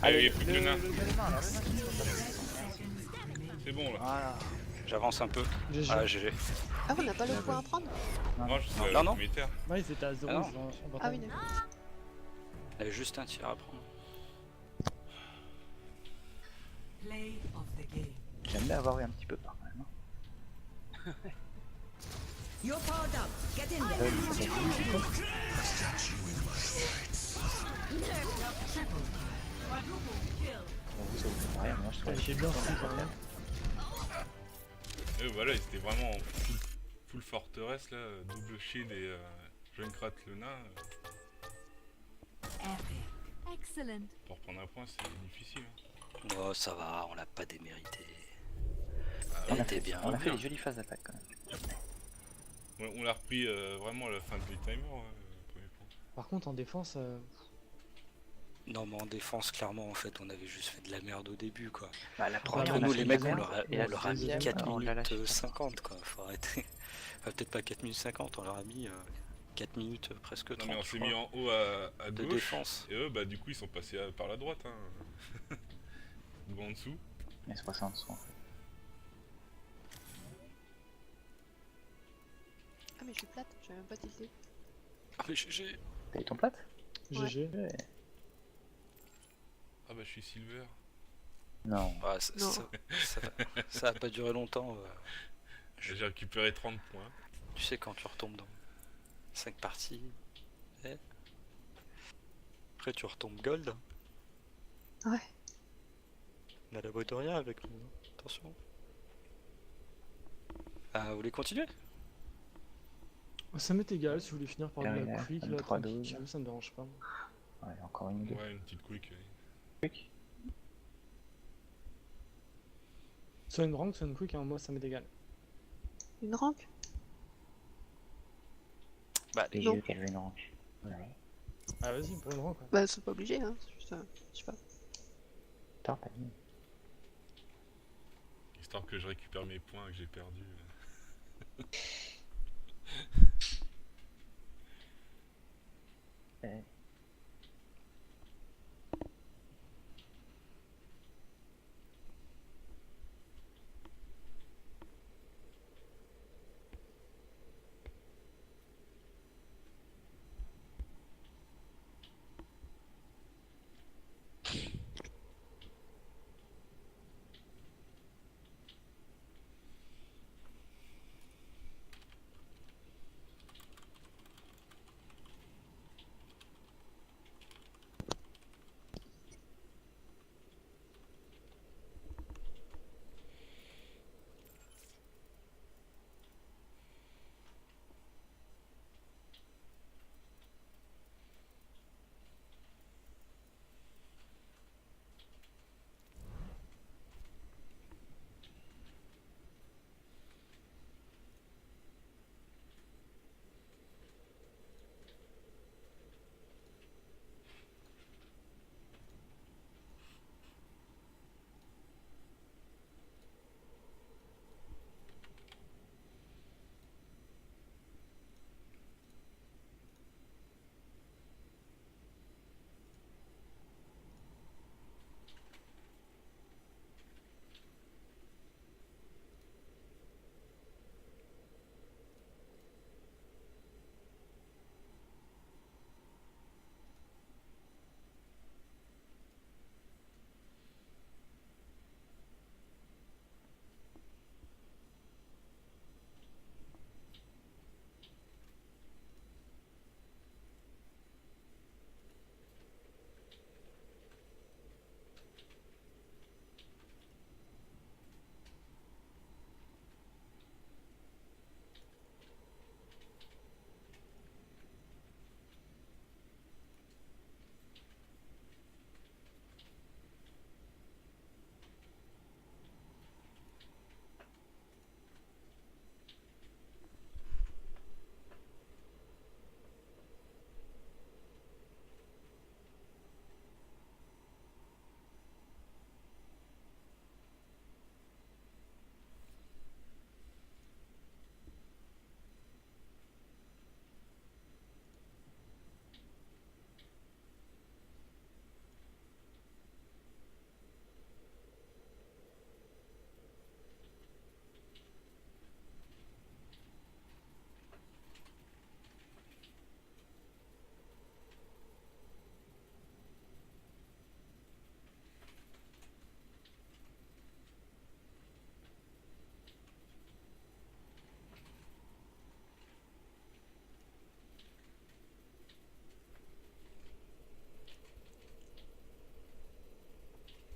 Allez, il y a plus de Luna. le Luna, là, le Luna, C'est bon là. voilà. J'avance un peu. GG. Ah, GG. Ah, on n'a pas le point à prendre? Moi, je suis Non, non. premier terre. Ouais, ils étaient à 0, Ah non. ils ont Ah bataille. oui, d'accord. Il y avait juste un tir à prendre. Play of the game. J'aime bien avoir eu un petit peu peur quand même. Hein. You're powered up. Get in there. Bon, vous, ça vous fait rien, moi je Ouais, trouve. j'ai bien fait quand même. Et voilà, ils étaient vraiment en full forteresse là, double shield et Junkrat Luna. Excellent. Pour prendre un point, c'est difficile. Hein. Oh, ça va, on l'a pas démérité. Ah, Elle ouais. était bien. On a fait des jolies phases d'attaque quand même. On l'a repris vraiment à la fin du timer, le premier point. Par contre, en défense, Non, mais en défense, clairement, en fait, on avait juste fait de la merde au début, quoi. Bah, la première, Entre on a nous, fait les une mecs, merde, et la on leur a mis deuxième, 4 on l'a lâché. minutes 50, quoi. Faut arrêter. Enfin, peut-être pas 4 minutes 50, on leur a mis 4 minutes presque 30. Non mais on je s'est crois, mis en haut à de gauche, défense. et eux bah du coup ils sont passés par la droite hein. Ou en dessous. Les 60 sont en fait. Ah, mais je suis plate, j'avais même pas tilté. Ah, mais GG. T'as eu ton plate? GG. Ouais. Ah bah je suis silver. Non. Ah, Non. ça a pas duré longtemps. J'ai récupéré 30 points. Tu sais, quand tu retombes dans 5 parties, après tu retombes gold. Ouais. On a la boîte de rien avec nous. Attention. Ah, vous voulez continuer? Ça m'est égal si vous voulez finir par de la Derrière, quick, là, 23, tranquille, ça me dérange pas. Ouais, encore une ou deux. Ouais, une petite quick. Quick. Soit une rank, soit une quick, hein, moi ça m'est égal. Une rank? Bah, Et j'ai Non. eu qu'elle veut une rank. Ouais. Ah vas-y, pour une rank quoi. Bah, c'est pas obligé, hein. C'est juste, je sais pas. Attends, t'as mis. Histoire que je récupère mes points que j'ai perdus.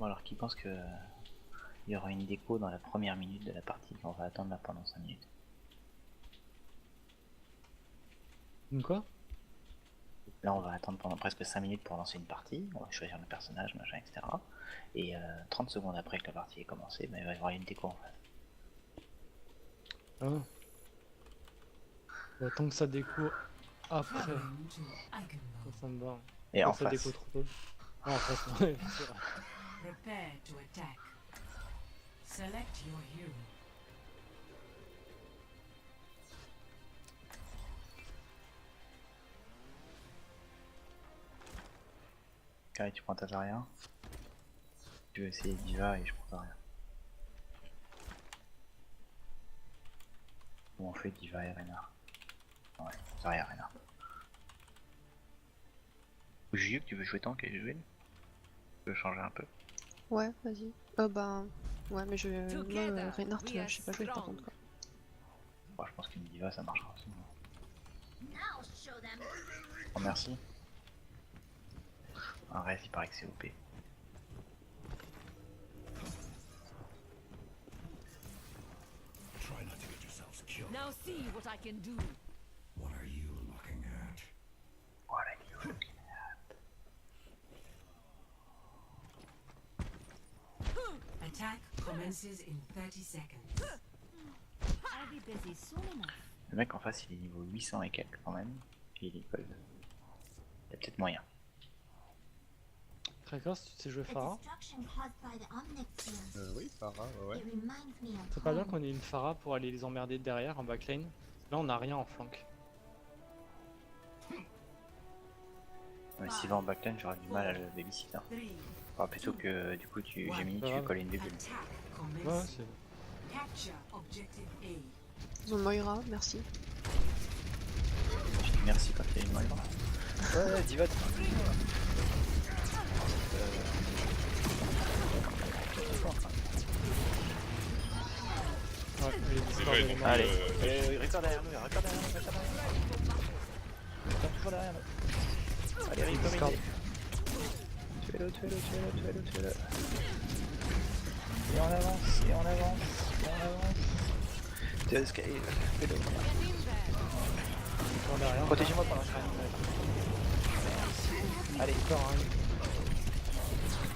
Bon alors qui pense que il y aura une déco dans la première minute de la partie, qu'on va attendre là pendant 5 minutes. Une quoi? Là on va attendre pendant presque 5 minutes pour lancer une partie, on va choisir le personnage, machin, etc. Et 30 secondes après que la partie ait commencé, bah, il va y avoir une déco en face. Ah. Bah, tant que ça déco après, ça me va. Et Tant en que ça face. déco trop tôt. Ah, en face, ouais, c'est vrai. Prepare to attack. Select your hero. Carré, tu prends ta Zarya. Tu veux essayer Diva et je prends Zarya. Ou on fait Diva et Rena. Ouais, Zarya, Rena. Ou Juju, tu veux jouer tank et jouer? Tu veux changer un peu? Ouais, vas-y. Bah. Ouais, mais moi, Reinhardt, je sais pas jouer par contre. Quoi. Bon, je pense qu'une Diva ça marchera aussi. Now show them. Oh, merci. Un reste, il paraît que c'est OP. Try not to get yourselves killed. Now see what I can do. What are you looking at? What are you looking at? Attack commences in 30 seconds. I'll be busy soon enough. Le mec en face il est niveau 800 et quelques quand même. Et il est gold. Il y a peut-être moyen. Tracker, si tu sais jouer The Pharah, destruction caused by the Omnixians. Oui, Pharah, ouais. It reminds me of c'est pas bien home. qu'on ait une Pharah pour aller les emmerder derrière en backline. Là, on a rien en flank. Mais s'il va en backline, j'aurai du mal à le babysitter. 3. Enfin, plutôt que du coup, Gemini, tu Ouais. lui colles une bébule. Attack Ouais, commences. c'est. Capture objective A. Ils ont Moira, merci. Je dis merci quand il y a une Moira. Ouais, Diva, Ouais, les C'est Discord, vrai, elle est donc, morte. Allez, Ricard derrière nous, Ricard derrière nous, Ricard derrière nous. Ricard toujours derrière nous. Allez, Ricard, Discord. tuez-le, tuez-le, tuez-le, tuez-le, tuez-le. Et on avance, et on avance, et on avance. Tuez-le, fais-le. Discord derrière. Protégez-moi pendant que je reste. Allez, Discord, hein.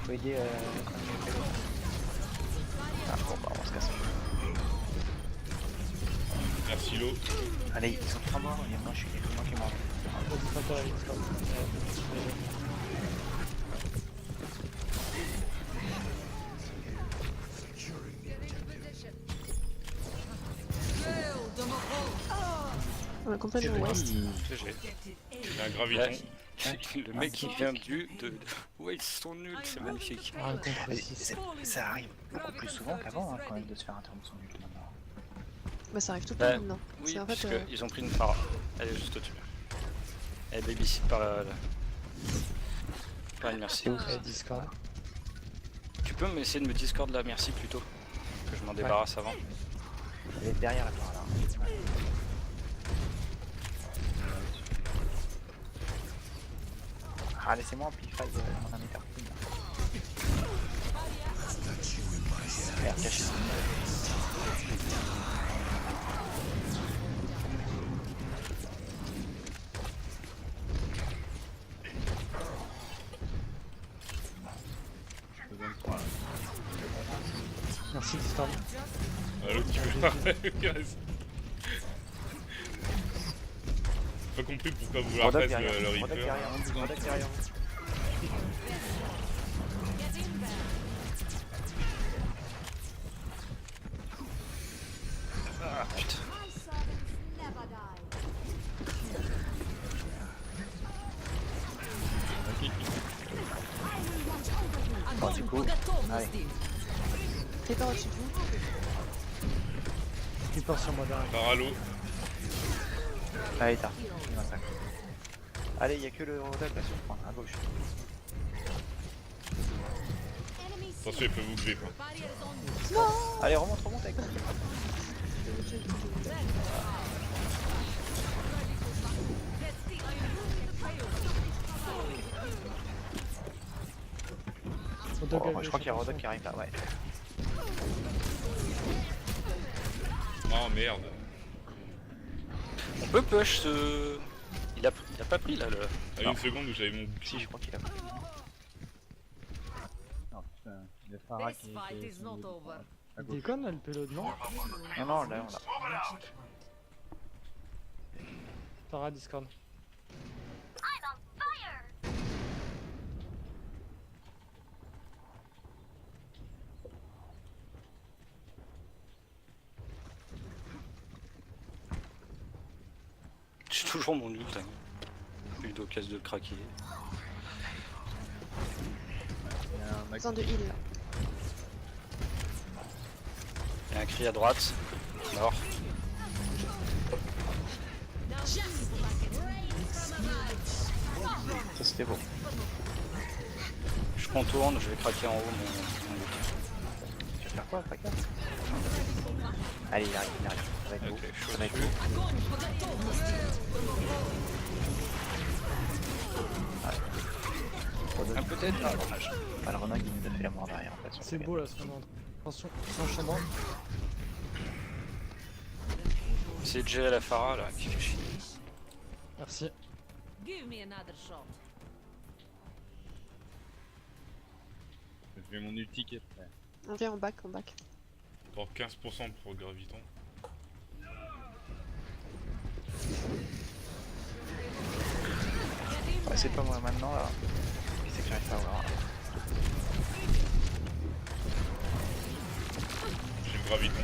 faut aider Ah bon, bah on va se casser. Merci Lo. Allez, ils sont 3 morts, et moi je suis moi qui est mort. Pas Discord, Discord. On a complètement West. GG. Objective A. Il y a un graviton. Le mec il vient Ouais, ils sont nuls, c'est magnifique. Ah, un contre Mais 6. ça arrive beaucoup plus souvent qu'avant hein, quand même de se faire interrompre son but maintenant. Bah, ça arrive tout le Bah, temps maintenant. Oui, C'est en fait. puisqu'ils ont pris une Pharah. Elle est juste au-dessus. Elle est babysit par par une merci. Et Discord. Tu peux me essayer de me Discord la merci plutôt? Que je m'en débarrasse avant. Elle est derrière la part là. Ah, laissez-moi amplify mon ami Tarpin. Merde, caché. Merci Discord. L'autre qui veut qui reste. Pas compris pourquoi vouloir Rodok presque derrière, le Rodok Reaper. derrière, Rodok derrière vous. Ah putain. My servants never die. Bon, du coup, allez. Reaper au-dessus de vous. Reaper sur moi derrière. Paralo. Allez, Tarpin, il m'attaque. Allez, y'a que le Rodok là sur le point, à gauche. Enemy Attention, il peut vous gripper. Allez, remonte avec moi. Rodok Dog Oh, avait je crois qu'il y a chopé Rodok son- qui arrive là, ouais. Oh merde. On peut push ce... Il a pas pris là le... À une seconde où j'avais mon Si, bouclier. je crois qu'il a pris. Non, putain, il y a Pharah This qui fight est is not over. à Il gauche. déconne là le payload, non? Non, non, là, on l'a. Para Discord. J'ai toujours mon ult. Hein. Plus d'occasion de le craquer. Il y a un mec Besoin de heal là. Il y a un cri à droite. Mort. Ça, c'était beau. Je contourne, je vais craquer en haut mon ult. Tu vas faire quoi, Kraken? Allez, il arrive, il arrive. Ça va être beau. Ok, je suis Ça va être au-dessus. beau. Un peut-être. Ah, dommage. Ah, le renard, il nous a fait la mort derrière en fait. sur C'est le beau là ce moment. Attention, s'enchaînement. C'est Jay à la Pharah là qui fait chier. Merci. Give me another shot. je fais mon ulti qui est prêt. On vient en back, en back. Pour 15% pour Graviton. Ouais, c'est pas moi maintenant là. Qui c'est que j'arrive pas à voir? J'ai le Graviton.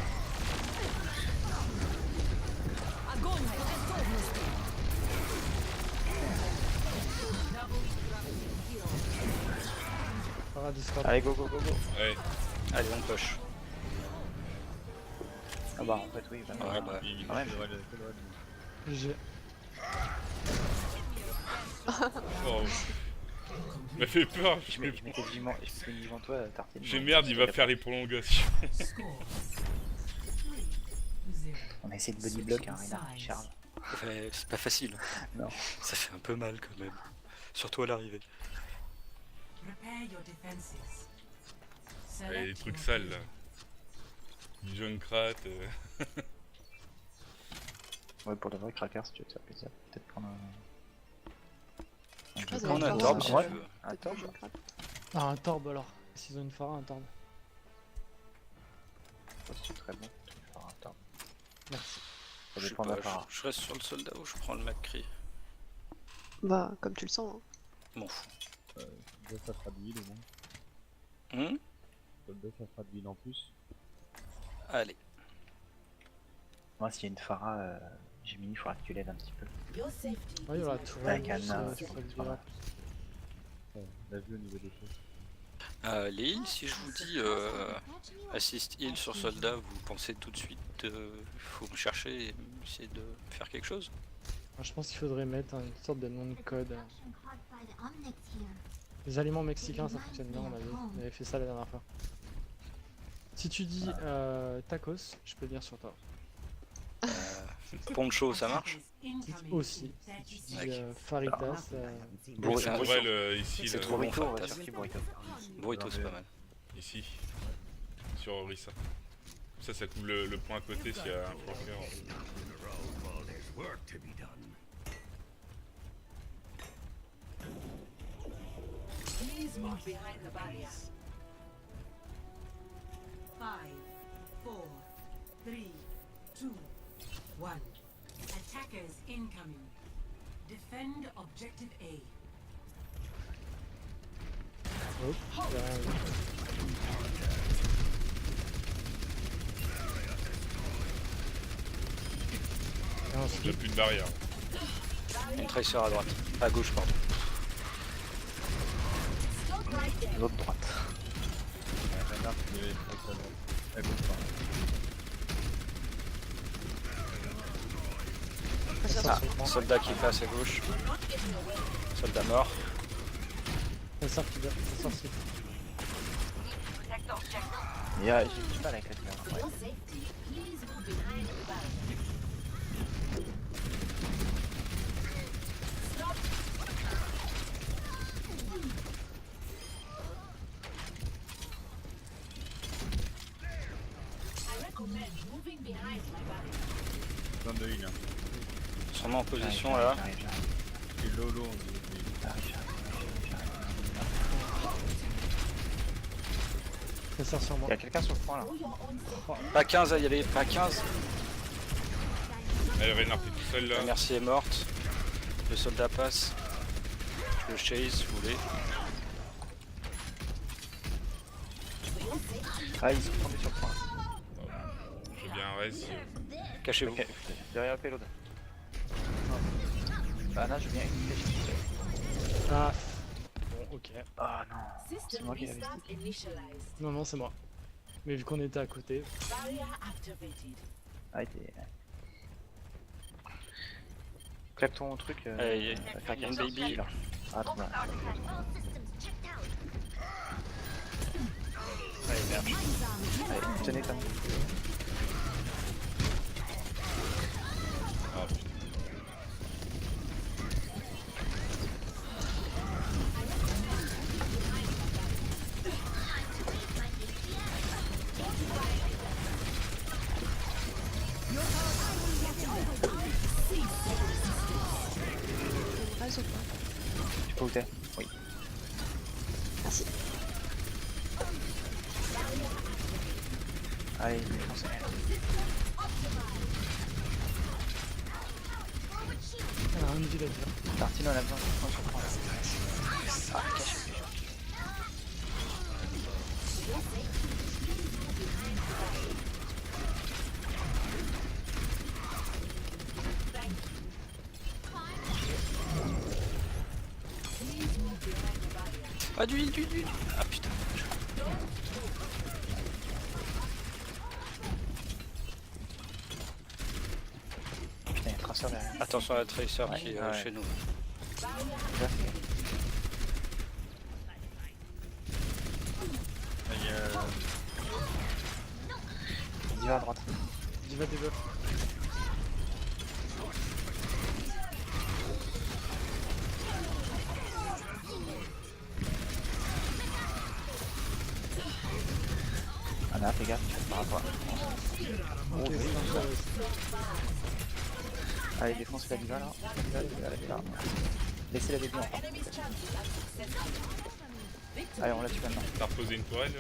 Para Discord. Allez, go, go, go, go. Ouais, Allez, on push. Ah bah, en fait, oui, bah, Ouais, bah. il quand même. C'est vrai, c'est vrai. GG. Oh. Il m'a fait peur. Je m'étais dit devant toi, Tartine. J'ai merde, il va faire les prolongations. On a essayé de body block un Reinhardt qui charge. Ouais, c'est pas facile. Non. Ça fait un peu mal quand même. Surtout à l'arrivée. Ouais, les trucs sales là. Du Junkrat. Ouais, pour de vrai, Cracker, si tu veux te faire plaisir, peut-être prendre un. Je crois On a que Torb si ouais. tu veux. Un top. Ah, un Torb alors. S'ils ont une Phara, un Torb. C'est très bon. Tu peux faire un top. Merci. Ça Je sais dépend de pas, la para. je reste sur le soldat ou je prends le McCree. Bah, comme tu le sens. Hein. M'en fous. Là, ça fera de l'huile au moins. Là, ça fera de l'huile en plus. Allez. Moi, s'il y a une Phara, Gemini, il faudra que tu l'aides un petit peu. Ouais, il y aura tout. Avec Anna, c'est sur pas le grave. Ouais, on l'a vu au niveau des choses. Les heals, si je vous dis assist heal sur soldat, vous pensez tout de suite faut me chercher et essayer de faire quelque chose? Moi, je pense qu'il faudrait mettre une sorte de nom de code. Les aliments mexicains, ça fonctionne bien, on avait fait ça la dernière fois. Si tu dis tacos, je peux venir sur toi. Poncho, ça marche? Aussi. Si tu dis faritas, Bon, C'est pour elle ici. c'est là. trop bon. Burrito, on va Faritas. sur qui Burrito? Burrito, c'est pas mal. Ici. Sur Orisa. Ça couvre le point à côté s'il y a un flanqueur. There's work to be done. Please move behind the barrier. 5, 4, 3, 2, 1. Attackers incoming. Defend objective A. hop, il y a un- Et Il n'y a ensuite, plus de barrière. Une tracer à droite. À gauche, pardon. L'autre droite. Renard qui est très très loin. À gauche, pardon. Soldat qui passe à gauche. Soldat mort. ça sort qui vient, ça sort ici. J'ai du mal avec la lumière. Ouais. Zone de heal. Hein. Sûrement en position J'arrive, là. j'arrive. Et Lolo, on dit. J'arrive. Ça sert sur moi. Il y a quelqu'un sur le point là. Pas 15 à y aller, pas 15. Allez, Reynard, t'es tout seul là. La merci est morte. Le soldat passe. Je le chase si vous voulez. Ah, ils sont tombés sur le point. Je veux bien un res. Cachez-vous. Ok, derrière le payload. Bah là, je viens une flèche. Ah. Bon, ok. Ah non. C'est moi qui l'avais dit. Non, non, c'est moi. Mais vu qu'on était à côté. Ah, t'es. Claque ton truc. Allez, faire y a une baby. là. Ah, trop bien. All systems checked out. Allez, merde. Allez, tenez comme. Ah putain. Res ou pas? Tu peux où t'es? Oui. Merci. Allez, défoncez. Elle a un vie là-dedans. Tartino, on a besoin de prendre sur le point là. Ah, caché. Ah, d'huile. Ah putain. Putain, il y a un traceur derrière. Attention à la Tracer Ouais, qui est ouais. chez nous. Il va à droite. Diva debuff. Ah là, fais gaffe, tu fais par rapport. Ok, oui. c'est un peu- Allez, défonce la diva là. La diva. Laissez la baby encore. Allez, on la tue maintenant. T'as reposé une tourelle,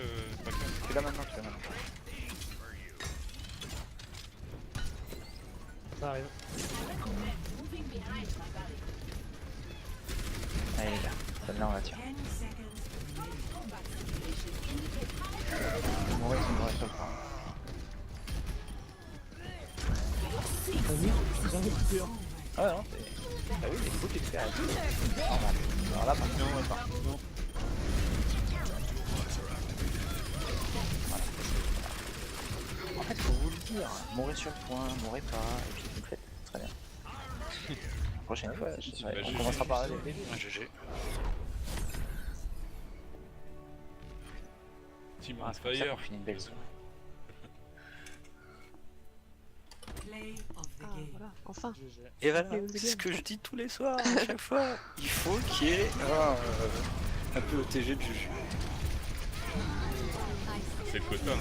Paca? Tu l'as maintenant, tu l'as maintenant. Ça arrive. Allez les gars, celle-là on la tire. Bon, ouais, ils sont morts sur le point. T'as vu? J'ai un écouteur. Ah ouais, non, c'est... Ah oui, il est beaucoup d'expérience. Normal. Alors là, par contre, on va pas. Non. Voilà. En fait, faut vous le dire. Mourrez sur le point, mourrez pas, et puis vous le faites. Très bien. La prochaine fois, on GG. commencera par les début. Un GG. Team Ah, on c'est comme ça fire. qu'on finit une belle zone. Ah, voilà, enfin. GG. Et voilà, Mais vous c'est avez ce bien. que je dis tous les soirs, à chaque fois. Il faut qu'il y ait un peu OTG de Juju. C'est le quota. Hein.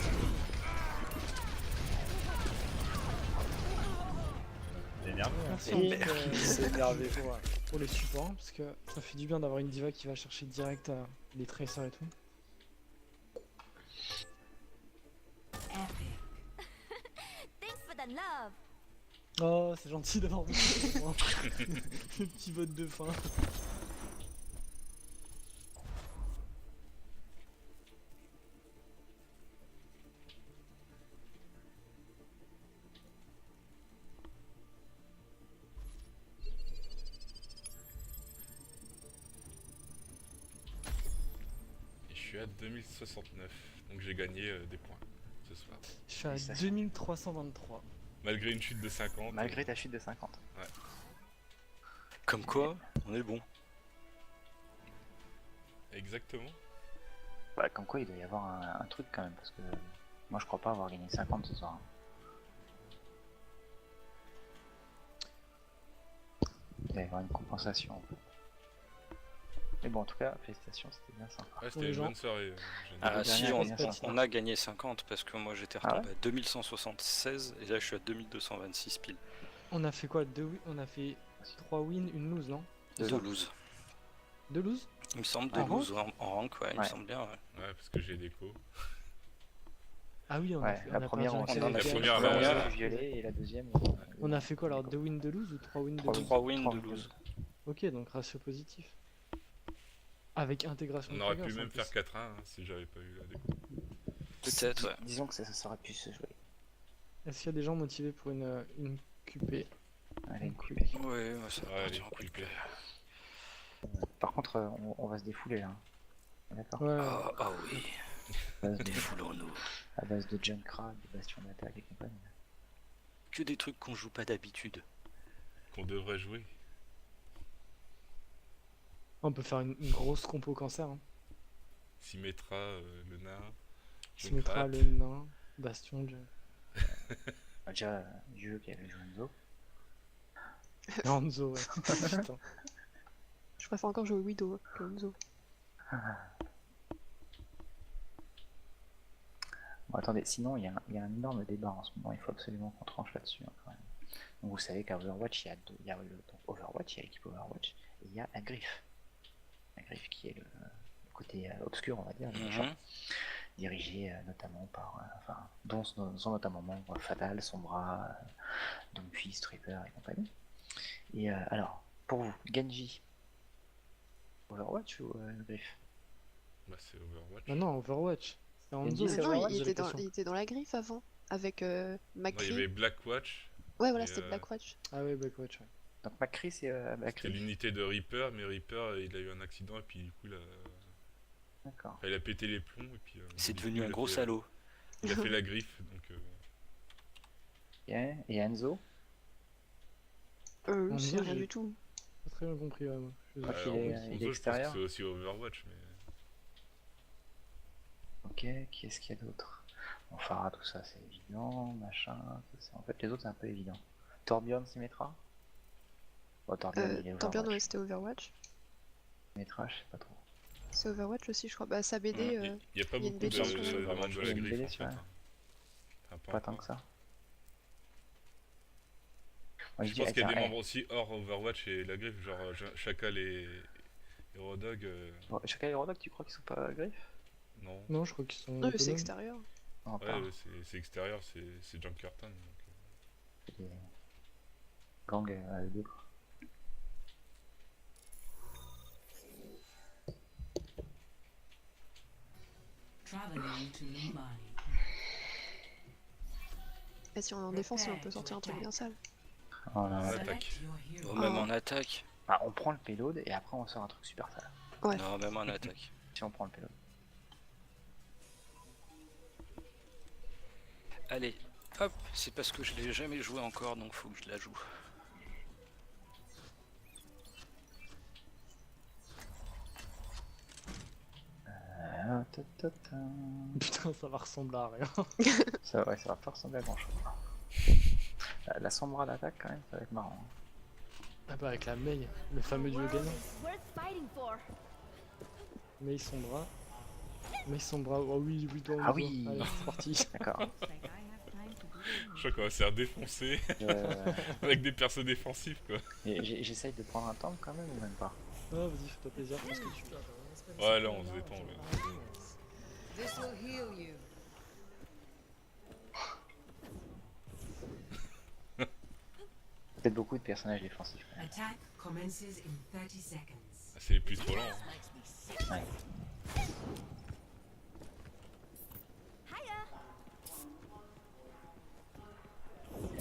C'est énervé. Hein. Merci Et Annick, merde, il s'est énervé. pour les supports, parce que ça fait du bien d'avoir une diva qui va chercher direct les tracers et tout. Thanks for the love. Oh, c'est gentil d'avoir beaucoup de moi. Le petit vote de fin. Et je suis à 2069. Donc j'ai gagné des points ce soir. Je suis à Ça- 2323. Malgré une chute de 50. Malgré ta chute de 50. Comme quoi, on est bon. Exactement. Bah, comme quoi il doit y avoir un truc quand même, parce que moi je crois pas avoir gagné 50 ce soir. Il doit y avoir une compensation. Mais bon, en tout cas, félicitations, c'était bien sympa. Ouais, Pour c'était les une gens. bonne soirée. Ah Le si, dernier on, a gagné 50. on a gagné 50 parce que moi j'étais Ah retombé à 2176 et là je suis à 2226 pile. On a fait quoi? On a fait 3 wins, une lose, non? Deux De autres. lose. 2 lose? Il me semble En de lose en rank, ouais, il me Ouais. semble bien. Ouais. Ouais, parce que j'ai déco. Ah oui, on a Ouais, fait. la on a première, perdu on un en a carré. fait première, une la première, première. violet et la deuxième. On a fait quoi alors? 2 wins de lose ou 3 wins de Trois lose? 3 wins Trois de wins. lose. Ok, donc ratio positif. Avec intégration On de aurait progress, pu en même plus. faire 4-1 hein, si j'avais pas eu la déco. Peut-être, ouais. Disons que ça aurait pu se jouer. Est-ce qu'il y a des gens motivés pour une QP? Allez, une coupe. Ouais, moi ça va Ouais, partir allez, en quick quick play. Par contre, on va se défouler là. D'accord. Ouais, Ah, ah oui, À base de, défoulons-nous. à base de Junkrat, de Bastion d'attaque et compagnie. Que des trucs qu'on joue pas d'habitude. Qu'on devrait jouer. on peut faire une grosse compo cancer. Hein. Symmetra, le nain. Tu mettras Junkrat. le nain, Bastion, Déjà, Dieu qui avait joué Enzo. Hanzo, ouais. Putain. Je préfère encore jouer Widow que Enzo. Bon, attendez, sinon il y a un énorme débat en ce moment, il faut absolument qu'on tranche là-dessus hein, quand même. Donc, vous savez qu'à Overwatch, il y a Overwatch, il y a l'équipe Overwatch, et il y a la Griffe. La Griffe qui est le côté obscur, on va dire, du genre, dirigé notamment par, dont sont notamment membres Fatal, Sombra, Doomfist, Reaper et compagnie. Et alors, pour vous, Genji, Overwatch ou Griffe? Bah, c'est Overwatch. Non, non, Overwatch. C'est Hanzo. Genji, c'est Non, Overwatch, il était dans la griffe avant, avec Non, il y Macri. avait Blackwatch. Ouais, voilà, et, c'était Blackwatch. Ah ouais, Blackwatch, ouais. Donc Macri, c'est C'était Macri. l'unité de Reaper, mais Reaper il a eu un accident et puis du coup D'accord. il a pété les plombs et puis. C'est du devenu coup, un il a gros fait- salaud. Il a fait la griffe donc. Ok. Et Enzo? Hanzo, C'est rien j'ai- du tout. Pas très bien compris, ouais, moi. Je- Ok, Alors, il est Hanzo, je pense extérieur. que c'est aussi Overwatch, mais. Ok, qui est-ce qu'il y a d'autre? Bon, Pharah, tout ça, c'est évident, machin, tout ça. En fait, les autres, c'est un peu évident. Torbjorn s'y mettra? Bon, Torbjorn, il est Torbjorn, ouais, Overwatch. c'était Overwatch. S'y mettra, je sais pas trop. C'est Overwatch aussi, je crois. Bah, sa BD. Il n'y a pas il y a une beaucoup BD sur de membres de Il y a la une griffe BD en sur fait. elle. hein. Enfin, Pas tant encore. que ça. Moi, Je dis, pense qu'il y a des tiens, membres aussi hors Overwatch et la griffe, genre Chacal et Rodog. Chacun les Rodok, tu crois qu'ils sont pas griffes? Non. Non, je crois qu'ils sont. Non, mais c'est autonomes. extérieur. Non, Ouais, pas. c'est extérieur, c'est Junkerton. Donc, C'est des gangs à eux deux, quoi. Traveling to Mumbai. Et si on est en défense, on peut sortir un truc bien sale. Oh là là. attaque. Select your hero. Oh, même en attaque. Ah, on prend le payload et après on sort un truc super sale. Ouais. Non, même en attaque. Si on prend le payload. Allez, hop, c'est parce que je l'ai jamais joué encore, donc faut que je la joue. Putain, ça va ressembler à rien. Ça, ouais, ça va pas ressembler à grand chose. La Sombra d'attaque quand même, ça va être marrant. Ah bah, avec la Mei, le fameux duo gagnant. Worth fighting for. Mei Sombra. Mei Sombra, oh oui, oui, dans Ah oui. Allez, c'est parti. D'accord. Looks like I have time to do it. je crois qu'on va se faire défoncer avec des persos défensifs quoi. J'essaye de prendre un temps quand même ou même pas? Ah, vas-y, fais-toi plaisir, fais ce que tu veux. Ouais, là on se détend. Là. This will heal you. Peut-être beaucoup de personnages défensifs. Quand même. Attack commences in 30 seconds. Ah, c'est les plus trop lents. hein. Ouais.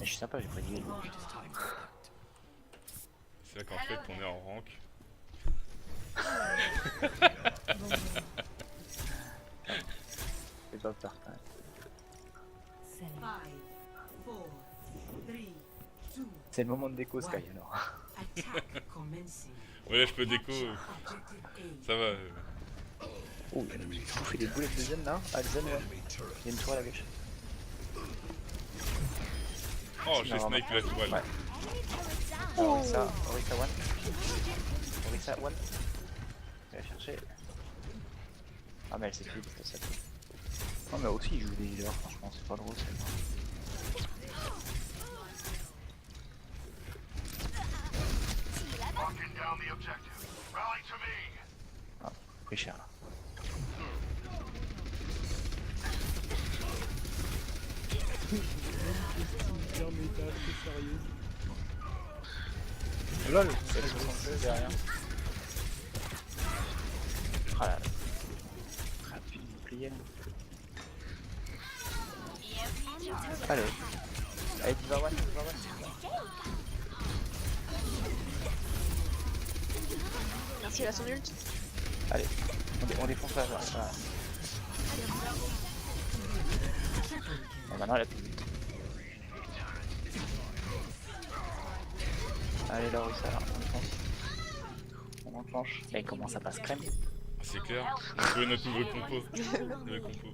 Je suis sympa, j'ai pris du vélo. C'est là qu'en fait on est en rank. C'est pas peur quand même. 5, 4, 3, 2, C'est le moment de déco Sky alors. attack commencing. Ouais là je peux déco, Objective A. ça va. Oh, vous faites des boulettes de zen là? Ah, le zen, ouais. Il y a une tour à la gauche. Oh j'ai snipe la tourelle. Ouais. Orisa 1. Orisa 1. la chercher. Ah mais elle s'est fait ça. Non mais aussi il joue des healers, franchement c'est pas drôle celle-là. Locking down the objective. Rally to me. Ah, pris cher là. Bien méta, très sérieux. LOL, c'est 76 derrière. Ah là là. Très plus de bouclier là. Allez. Allez, tu vas one. Merci, il a son ult. Allez, on défonce là. Voilà. Bon, maintenant elle a plus vite. Allez là, oui, ça là, on défonce. On enclenche. Là il commence à passer crème. C'est clair. On a trouvé notre nouvelle compo. Nouvelle compo.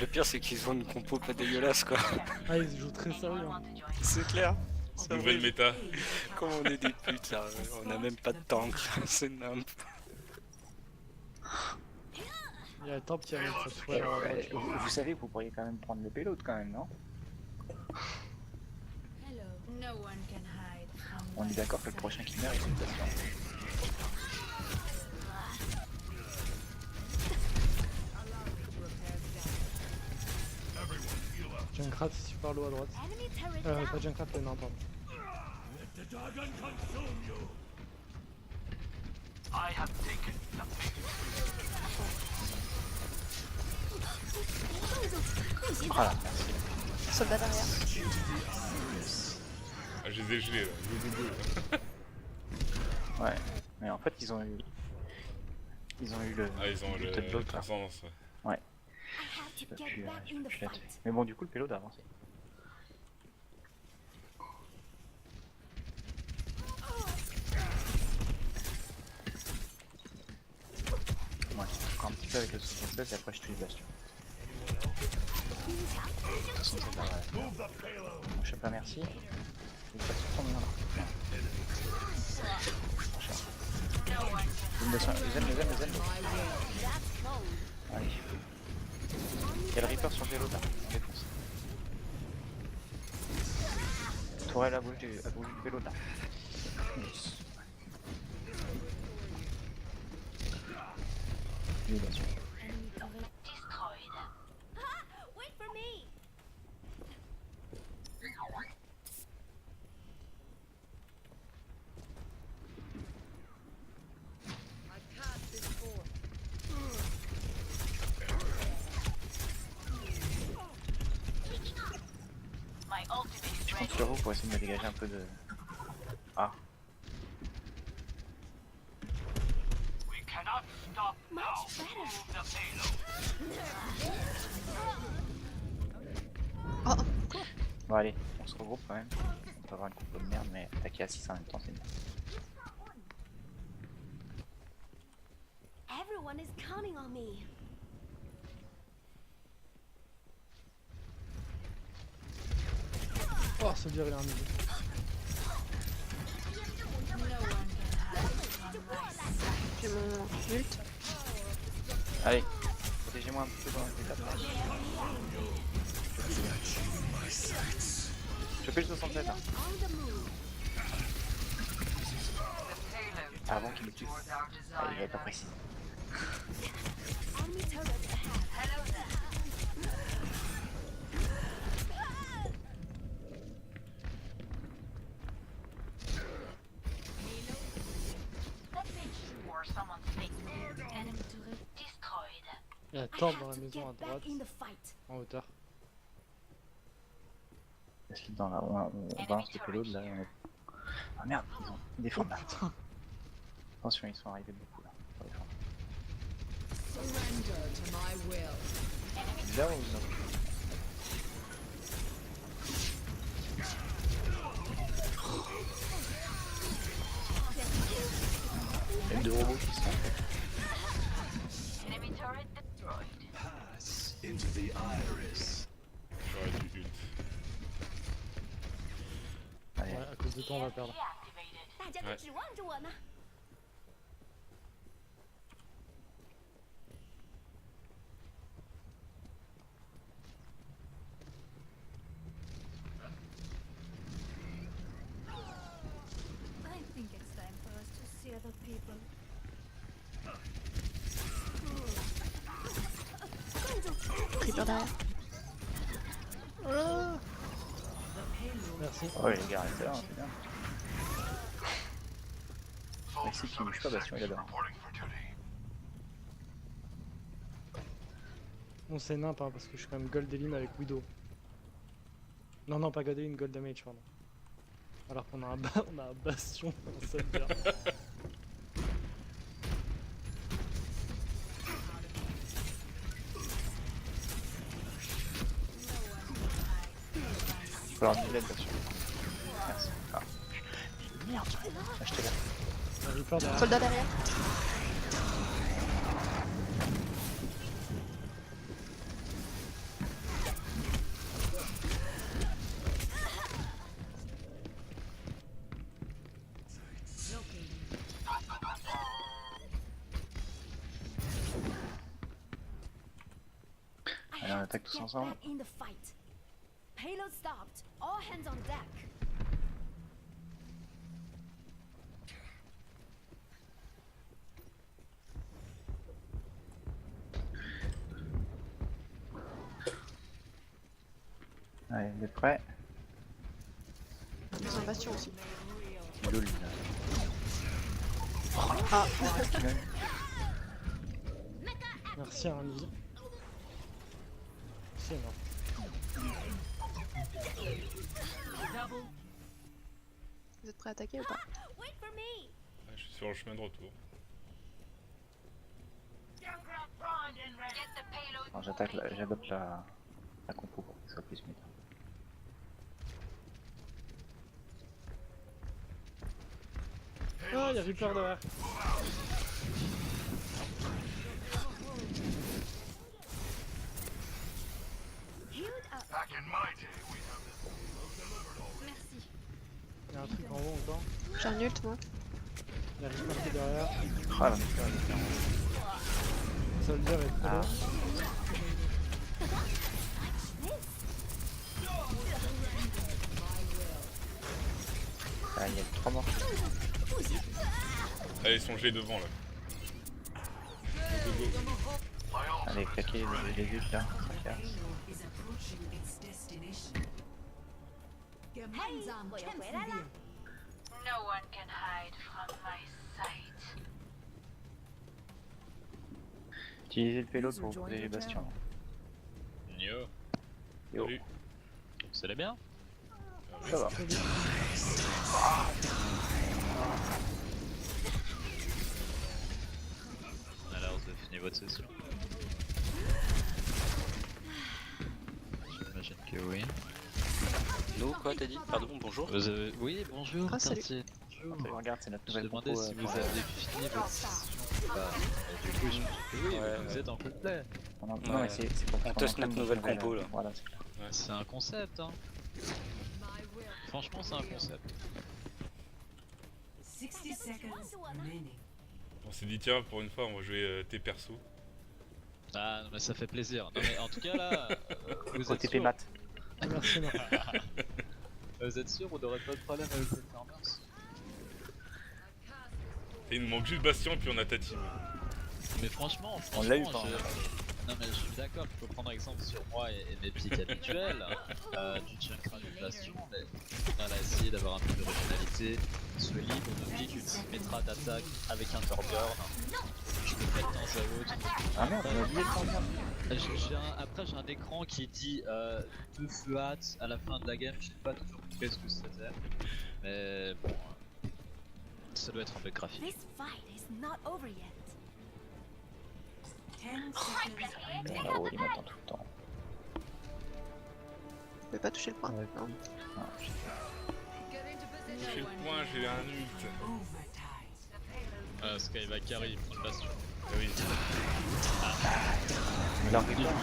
Le pire, c'est qu'ils ont une compo pas dégueulasse, quoi. Ah, ils jouent très sérieux. Hein. C'est clair. C'est Nouvelle horrible. méta. Comment on est des putes, là. On a même pas de tank. C'est nimp. Il y a Temp qui amène sa toile à droite. Vous savez que vous pourriez quand même prendre le payload quand même, non? Hello. No one can hide from On est d'accord que le prochain qui meurt, il est une passion. Junkrat super low à droite. Enemy turret down. Pas Junkrat, non, pardon. The dragon consume you. Voilà, merci. Soldat derrière. Ah, je les ai gelés là. Ouais, mais en fait ils ont eu le Ah, ils ont but de le l'autre là. transcendance. Ouais. I have Je to peux get plus, back je in peux the plus la tuer. fight. Mais bon, du coup le payload a avancé. Ouais, encore un petit peu avec le 76 et après je tue les bastions. 67 là, ouais. Je sais pas, merci. Il est pas sur là. Les aimes. Allez. Il y a le Reaper sur le vélo là, on défonce. Tourelle à gauche du vélo là. Yes. Violation. Enemy turret destroyed. Ah, wait for me. Je compte sur vous pour essayer de me dégager un peu de... Ah. Much better. Bon allez, on se regroupe quand même. On peut avoir une compo de merde, mais attaquer à 6 en même temps c'est bien. Everyone is counting on me. Oh, ça veut dire il a un niveau. J'ai mon ult. Allez, protégez-moi un petit peu dans les étapes là. Je fais le 67 là. Avant qu'il me tue. Ah, il est pas précis. Enemy turret ahead. Enemy turret destroyed. Il y a I Temp dans have la to maison à get droite, back in the fight. en hauteur. Parce que dans la... on balance le payload là. Ah merde, ils défendent là. Attention, ils sont arrivés beaucoup là. Faut défendre. Là ou non? Il y a deux robots qui sont... Enemy turret destroyed. Into the iris. J'aurais dû ult. Allez, Ouais, à cause de toi, on va perdre. 大家都指望着我呢。Reaper derrière. Ah merci. Oh, les gars, c'est là, c'est bien. Merci qui bouge pas, Bastion, il adore. Bon, c'est nimp hein, parce que je suis quand même gold Elim avec Widow. Non, non, pas gold Elim, gold damage, pardon. Alors qu'on a on a un bastion en soldier. Il faut avoir une l'aide, Bastion. Merci. Ah. Merde, achetez-la. Il y a Reaper derrière. Soldat derrière. Allez, on attaque tous ensemble. In the fight. Payload stopped. All hands on deck. Allez, vous êtes prêts? Ils ont un bastion aussi. Lol. Ah, Merci Army. C'est énorme. vous êtes prêts à attaquer ou pas? Wait for me. Je suis sur le chemin de retour. Bon, j'adopte la compo pour que ça soit plus méta. Ah, il y a Reaper derrière. Healed up. Back in my day, we Merci. Il y a un truc en haut encore. J'ai un ult moi. Il y a Reaper qui est derrière. Ah, la méta, elle est bien. Soldier est trop Ah. loin. Ah, il y a 3 morts. Allez, ils sont gelés devant là. Go, go, go. Allez, claquez les buts là, ça casse. Hey, voy afuera la. No one can hide from my sight. Utilisez le payload pour poser les bastions. Yo. Yo. Salut. Ça allait bien? Ça va. Alors, vous avez fini votre session? J'imagine que oui. Nous, quoi, t'as dit? Pardon, bonjour. Vous avez... Oui, bonjour, Ah, salut. Tartier. Bonjour. Regarde, c'est notre Je nouvelle demandais compo. si vous aviez fini votre session. Bah, du coup, je me dis que oui, Ouais, vous êtes en complet. Non, Ouais. mais c'est pour On teste notre nouvelle compo, là. Voilà, c'est clair. C'est un concept, hein. Franchement, c'est un concept. 60 seconds remaining. On s'est dit, tiens, pour une fois, on va jouer tes persos. Ah, non, mais ça fait plaisir. Non, mais en tout cas, là, vous êtes OTP sûr, mat. Merci, non. vous êtes sûr, vous n'aurez pas de problème avec le farmers? Et il nous manque juste Bastion, puis on a Tati. Mais franchement, On l'a eu, franchement, non mais je suis d'accord, il faut prendre exemple sur moi et mes pics habituels, du Junkrat du Bastion, mais on a essayé d'avoir un peu d'originalité, ce libre de pique une Symmetra d'attaque avec un Torbjorn, je le fais de temps à autre. Ah merde, on a oublié le Torbjorn. Après j'ai un écran qui dit 2 feux hâte à la fin de la game, je sais pas toujours compris ce que c'était, mais bon, ça doit être un bug graphique. This fight is not over yet. 10 seconds Bon, là-haut, il m'attend tout le temps. Vous pouvez pas toucher le point? Ouais. Non. Ah, J'ai le point, j'ai un ult. Ah, Sky va carry, il prend le Bastion. Ah oui. il arrive pas.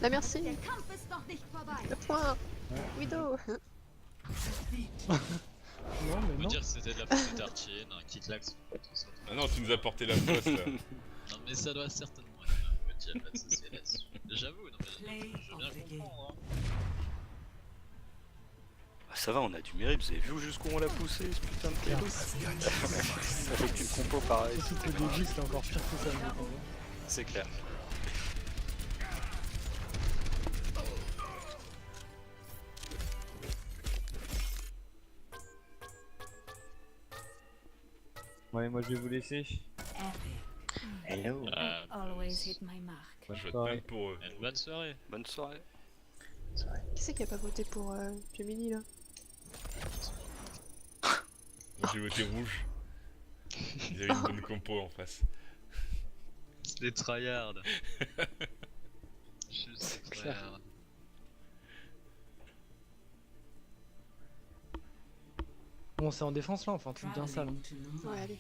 La merci. Der Kampf ist noch nicht vorbei. Le point. Widow. Non, mais On peut non. dire que c'était de la faute de Tartier, un kick lag sur tout ça. Ah non, tu nous as porté la poste là. Non mais ça doit certainement être un petit pas de soucis là-dessus. J'avoue, non mais je veux bien comprendre. Hein. Ah, ça va, on a du mérite, vous avez vu jusqu'où on l'a poussé ce putain de Kélos. Avec une compo pareille. Surtout que le début c'était encore pire que ça. C'est clair. Ouais, moi je vais vous laisser. Hello. Always hit my mark. Bonne Je vote soirée. même pour eux. Bonne soirée. Bonne soirée. Qui c'est qui a pas voté pour Gemini là? Moi j'ai voté rouge. Ils avaient une bonne compo en face. Les tryhards. Juste les clair. tryhards. Bon, c'est en défense là, enfin, tout bien sale. Ouais, allez.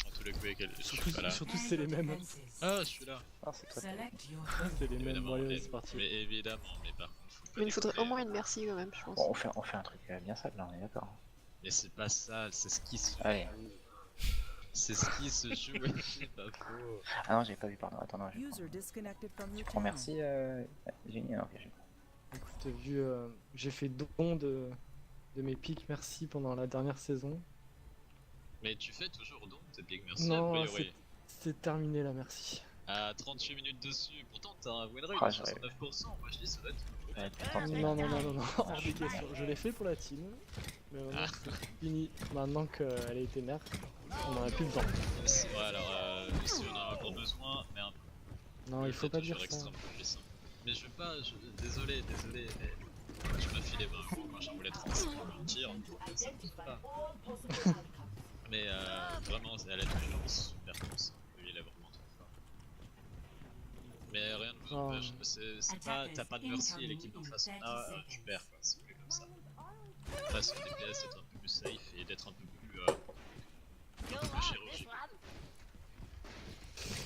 En tous les coups, je Surtout, suis pas là. surtout c'est les mêmes. Ah, je suis là. Ah, c'est toi. Select your C'est les mêmes. Évidemment, Bon, allez, mais, c'est parti. mais évidemment, mais par contre, faut pas Mais il faudrait au déconner. moins une merci quand même, je pense. Bon, on fait un truc bien sale là, on est d'accord. Mais c'est pas sale, c'est ce qui se Allez. C'est ce qui se joue, ouais, c'est pas faux. Ah non, j'ai pas vu, pardon. Attends, non, j'ai user disconnected from Tu your prends channel. merci, Génie. Ok, j'ai Écoute, vu, j'ai fait don de mes pics merci pendant la dernière saison. Mais tu fais toujours don, tes big merci Non, a priori. c'est terminé là, merci. À 38 minutes dessus, pourtant t'as un win rate Ah, de j'aurais- 69%, moi je dis ça doit être... Ouais, putain, Non, hors des questions. Je l'ai fait pour la team, mais vraiment c'est fini. Maintenant qu'elle a été nerf, on en a plus le temps. C'est vrai, alors si on en a encore besoin, mais un peu. Non, il faut pas dire toujours ça. extrêmement puissant. Mais je veux pas, désolé, mais tu m'as filé 20 euros quand j'en voulais 35 pour mentir, ça me fait pas. Mais vraiment, elle est toujours super puissante, lui il est vraiment trop fort. Mais rien ne vous empêche, c'est pas, t'as pas de mercy et l'équipe en face on a, tu perds quoi, c'est plus comme ça. Face au DPS, d'être un peu plus safe et d'être un peu plus chirurgical.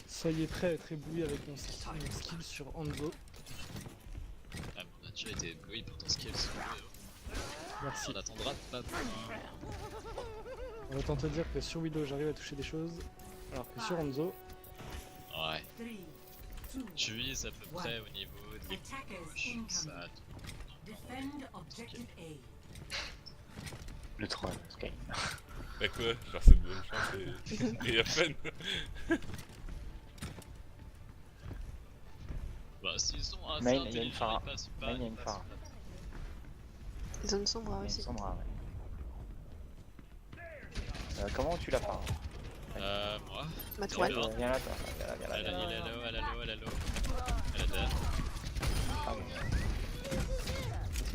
Soyez prêts à être ébloui avec mon skill sur Hanzo. Ah, mais on a déjà été ébloui pour ton skill, s'il vous plaît. Merci. On attendra pas plus. Autant te dire que sur Widow j'arrive à toucher des choses, alors que sur Hanzo, Ouais. 3, 2, Je vise à peu près au niveau de l'équipe gauche, ça defend objective A. Le troll, Sky. Bah quoi, genre cette bonne chance et à peine. Bah s'ils sont assez Main, il y a une intelligents, Pharah. ils passent pas. Main, il y a une Pharah. Zone sombre Il y a aussi. une Sandra, ouais. Comment tu l'as pas? Moi. Ma toile. D'accord. Viens là, toi. Viens là, viens là, Elle viens a là. low, elle a low, elle a low. Elle a dead. Ah, bon.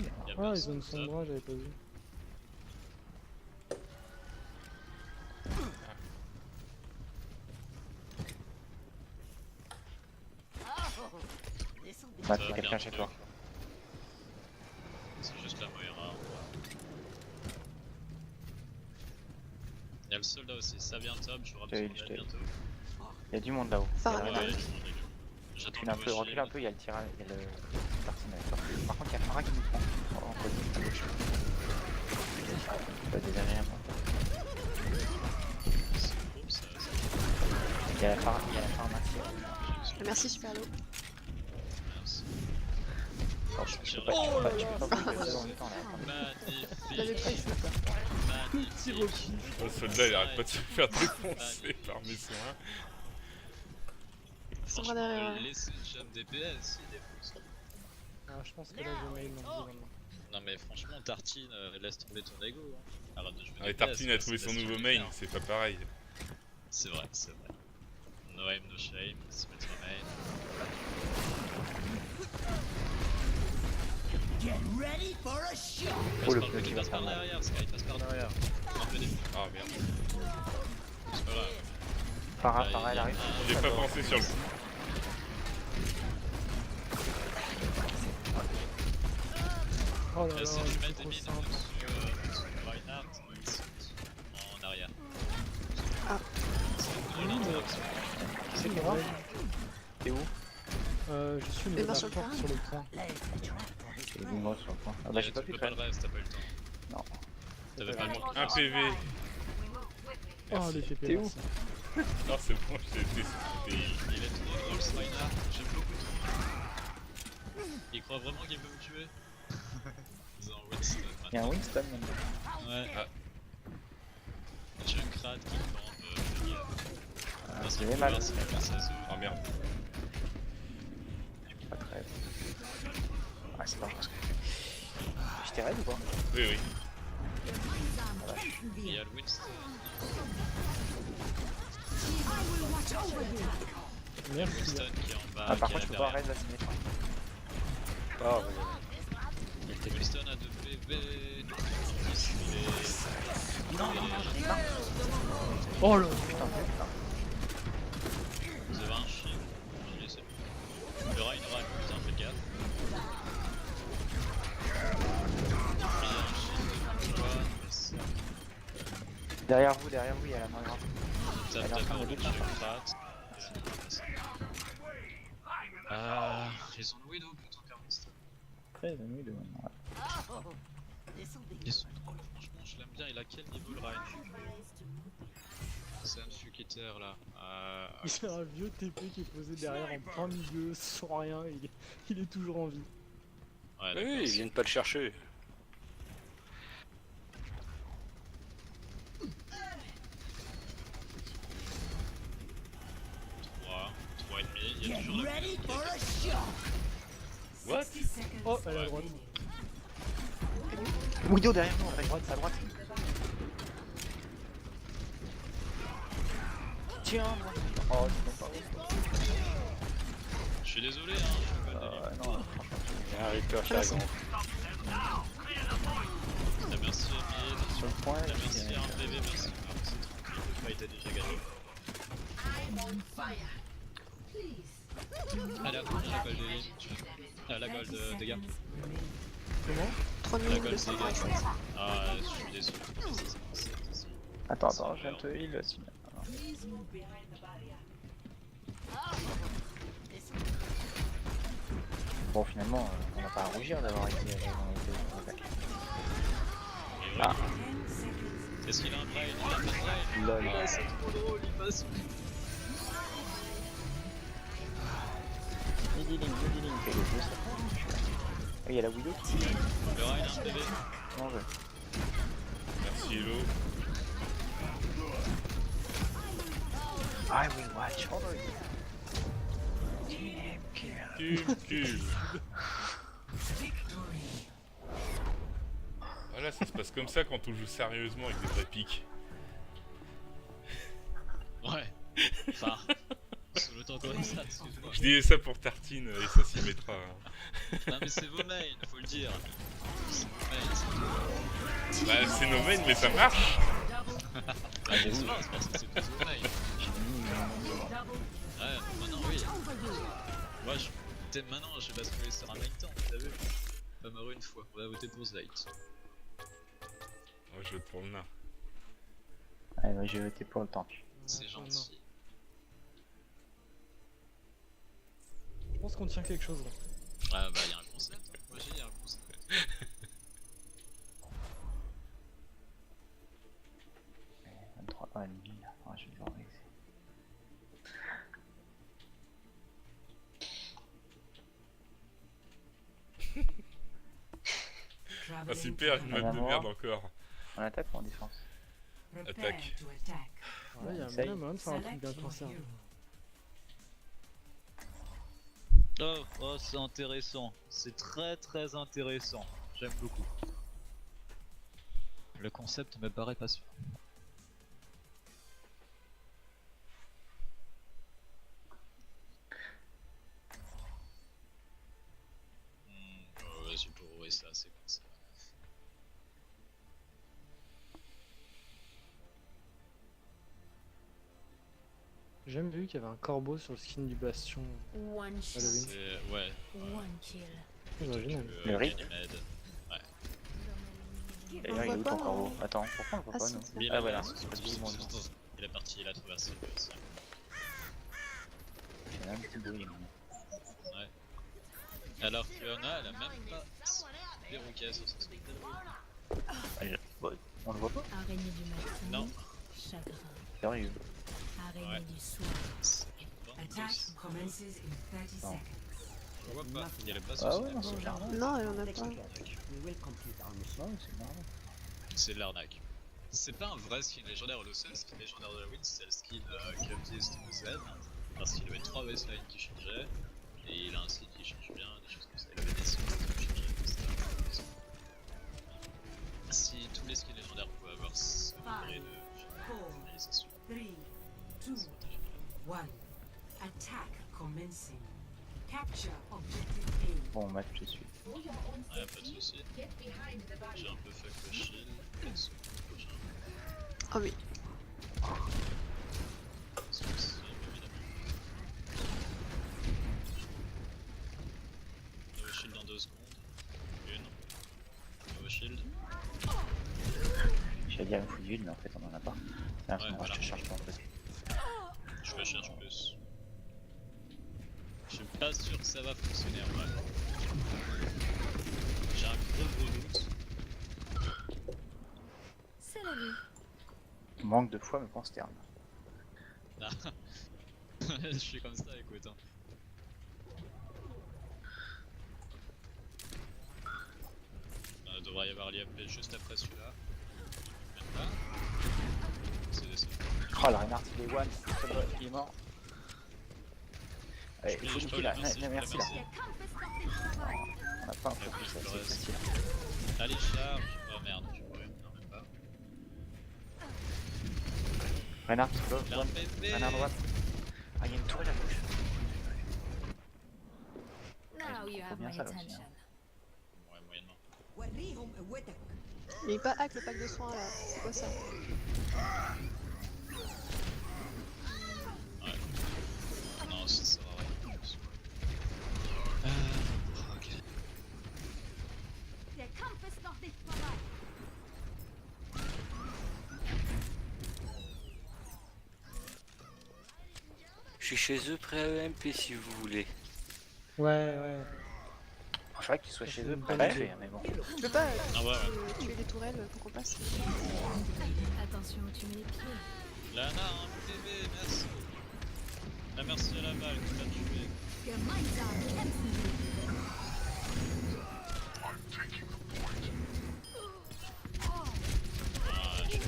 Y'a ah pas ils ont une sombre, j'avais pas vu. Matt, il y a quelqu'un chez toi. C'est juste la Moira. Y'a le soldat aussi, ça vient top, je vous Je t'ai rappelle eu, je qu'on t'ai eu. bientôt. Il y a du monde là-haut. Pharah, Il y a- ouais. J'attends Recule un peu, vos recule un shields. peu, il y a le tirage, il y a le personnel. Par contre, il y a Farah qui nous prend. En côté, à gauche. C'est pas désagréable. C'est gros, ça. Il y a la pharmacie. Merci super low. Merci. Oh, je peux pas, tu peux pas, tu peux pas poser en même temps là. Je l'avais pas eu. Magnifique. Le soldat il arrête pas de se faire défoncer par mes soins. Sombre Franchement, derrière. laissez le jump DPS, il est fou. Ah, je pense que là je mail Hanzo maintenant. Non mais franchement, Tartine, laisse tomber ton ego. Hein. Arrête de jouer Ah, et DPS, Tartine a laisse- trouvé son laisse nouveau jouer main, faire. c'est pas pareil. C'est vrai, c'est vrai. No aim, no shame, c'est mettre main. Oh, le Passe par pneu qui va passe par faire mal. derrière, Sky, passe par derrière. Un peu des Ah merde. c'est pas grave. Farah, elle arrive. J'ai pas pensé sur le coup. Oh là là, Si tu c'est mets des trop mines simple. sur Reinhardt, ils sont en arrière. Ah. C'est une ligne, C'est grave. T'es où? Je suis Les le mains la sur le porte terrain. sur le point. Les mots sur le point. Ah bah j'ai pas tu pu peux faire. pas le reste, t'as pas eu le temps. Non. T'avais pas le temps. Un PV. Oh les TP T'es où? merci. Non c'est bon, j'ai été sur le TI. Il est trop drôle ce Reinhardt, j'aime beaucoup trop. Il croit vraiment qu'il peut me tuer. Ils ont envoyé Winston Il y a un maintenant. Winston maintenant. Ouais. Ah. Junkrat qui campe le gars. Ah, c'est les mal. C'est pas ça, Ah merde. Je peux pas très. Ah, c'est pas grave. Je t'ai raid ou pas? Oui, oui. il y a le Winston. Merde, Winston qui est en bas. Ah, par qui est contre, je peux pas derrière. raid la symétrie. Ah, ouais. Winston a 2 PV. oh là. Putain, putain. Vous avez un chien. Je l'ai, c'est bon. Il y aura une râle, putain, faites gaffe. Il y a un chien de quoi, mais ça. Derrière vous, il y a la main grave. Ça Elle est en train d'abord de le détruire. Junkrat. Ils ont le Widow plutôt qu'un Winston. Très venu de ouais. Ils sont drôles, franchement, je l'aime bien. Il a quel niveau le Ryan? C'est un Suketer là. Il y a un vieux TP qui est posé derrière en plein milieu, sans rien, il est toujours en vie. Ouais, Oui, ils viennent pas le chercher. Trois et demi, il y a toujours la Ready for a shot. What? 60 seconds Oh, elle est à droite. Widow derrière nous, à droite, à droite. Tiens, moi. Oh, c'est même pas vrai. Je suis désolé, hein, je suis pas Non, franchement. Il y a un Reaper qui arrive. T'as merci Emile. Sur le point, T'as merci un PV, merci. Ah, c'est tranquille, le fight a déjà gagné. Ah, la gold de ligne. Ah, la gold de dégâts. Comment 3 La minutes gold de de dégâts. 100. Ah, je suis désolé. Attends, je viens de te heal aussi. Bon, finalement, on n'a pas à rougir d'avoir été dans les deux. Ah, Est-ce qu'il a un brain? Il a pas de brain. lol. Ah, c'est trop drôle, il passe. Midi link, quel est le jeu ça? Ah, il y a la Widow qui. Le Ryan a un PV. Non, je. Merci Hello. I will watch over you. Team kill. Team kill. Voilà, ça se passe comme ça quand on joue sérieusement avec des vrais pics. Ouais. Enfin. Sur le temps comme ça, excuse-moi. Je disais ça pour Tartine et ça s'y mettra. Hein. Non mais c'est vos mains, faut le dire. C'est vos mains, c'est tout. Bah c'est nos mains mais ça marche. Ah désolé, c'est parce que c'est tous vos mains. Ouais, maintenant oui. Moi je... peut-être maintenant je vais basculer sur un main temps, t'as vu? Pas mort une fois, on va voter pour Zlight. Moi je vote pour le nain. Allez, moi je vais voter pour le tank. C'est gentil. Je pense qu'on tient quelque chose là. Ah bah y'a un concept, hein. Moi j'ai dit y'a un concept. Et 23 ans et demi, là. Ouais, je vais devoir vexer. Ah super, une mode de merde encore. On attaque ou en défense? Attaque. Ouais, il y a un Essaye. moyen de faire un truc bien conservé. Oh, oh c'est intéressant. C'est très très intéressant. J'aime beaucoup. Le concept me paraît pas sûr. Vas-y pour ça, c'est comme ça. J'ai même vu qu'il y avait un corbeau sur le skin du bastion. One shot. Halloween. C'est... ouais. One kill. J'imagine. Le rip. Ganymede. D'ailleurs, il est où ton corbeau? Attends, pourquoi on le voit Ah, pas si, nous? c'est Mais Ah là, voilà, c'est c'est parce que moi non. Il est parti, il a traversé le ciel. J'ai un petit bruit. Alors Fiona, elle a même pas verrouillé sur son spectre. On le voit pas? Araignée du matin. Non. Chagrin. Sérieux? Araignée Ouais. du soir. Je pense. Attack commences in 30 Non. seconds. Pourquoi pas? Il y a pas Ah ouais, non, c'est clair. Non, elle en a pas. Non, c'est marrant. C'est de l'arnaque. C'est pas un vrai skin légendaire au seul skin légendaire de la win, c'est le skin Cupbeast de Zen. Parce qu'il avait 3 baselines qui changeaient, et il a un skin qui change bien, des choses comme ça. Il avait des skins qui changeaient, etc. Si tous les skins légendaires pouvaient avoir ce degré de finalisation. 3, 2, 1. Attack commencing. Capture objective Bon, match, je suis. Ouais, pas de soucis. J'ai un peu fuck le shield, 4 secondes prochain. Ah oui. Nouveau shield dans 2 secondes. Nouveau shield. J'allais dire une full d'huile, mais en fait, on en a pas. Là, Ouais, moi, voilà. je te cherche pas en fait. Je recherche plus. Je suis pas sûr que ça va fonctionner en vrai. J'ai un gros doute. C'est la vie. Manque de foi, mais pense terme. Ah. Je suis comme ça, écoute. Hein. Devrait y avoir l'IMP juste après celui-là. Même pas. C'est des Oh, la Reinhardt, il est one, il est mort. Allez, il faut niquer là, merci là. On a pas un focus, c'est facile. Allez, charge. Oh merde, je pourrais. Non, même pas. Reinhardt, close, Il a un one. bébé. Reinhardt droite. Ah, il y a une tourelle à gauche. Now you have bien my ça, aussi, attention. Ouais, moyennement. Il est pas hack le pack de soins là. C'est quoi ça? Ouais. Non, ça sert à rien. Ok. Der Kampf ist noch nicht vorbei. Je suis chez eux prêt à EMP si vous voulez. Ouais, ouais. Je crois qu'il soit chez eux, Bonne pas idée. mais bon. Tu peux pas Ah ouais, ouais. tuer des tourelles pour qu'on passe? Attention où tu mets les pieds. Lana, un bébé, merci. La merci à la balle, tu l'as tué. Gemeinsam kämpfen Ah, je...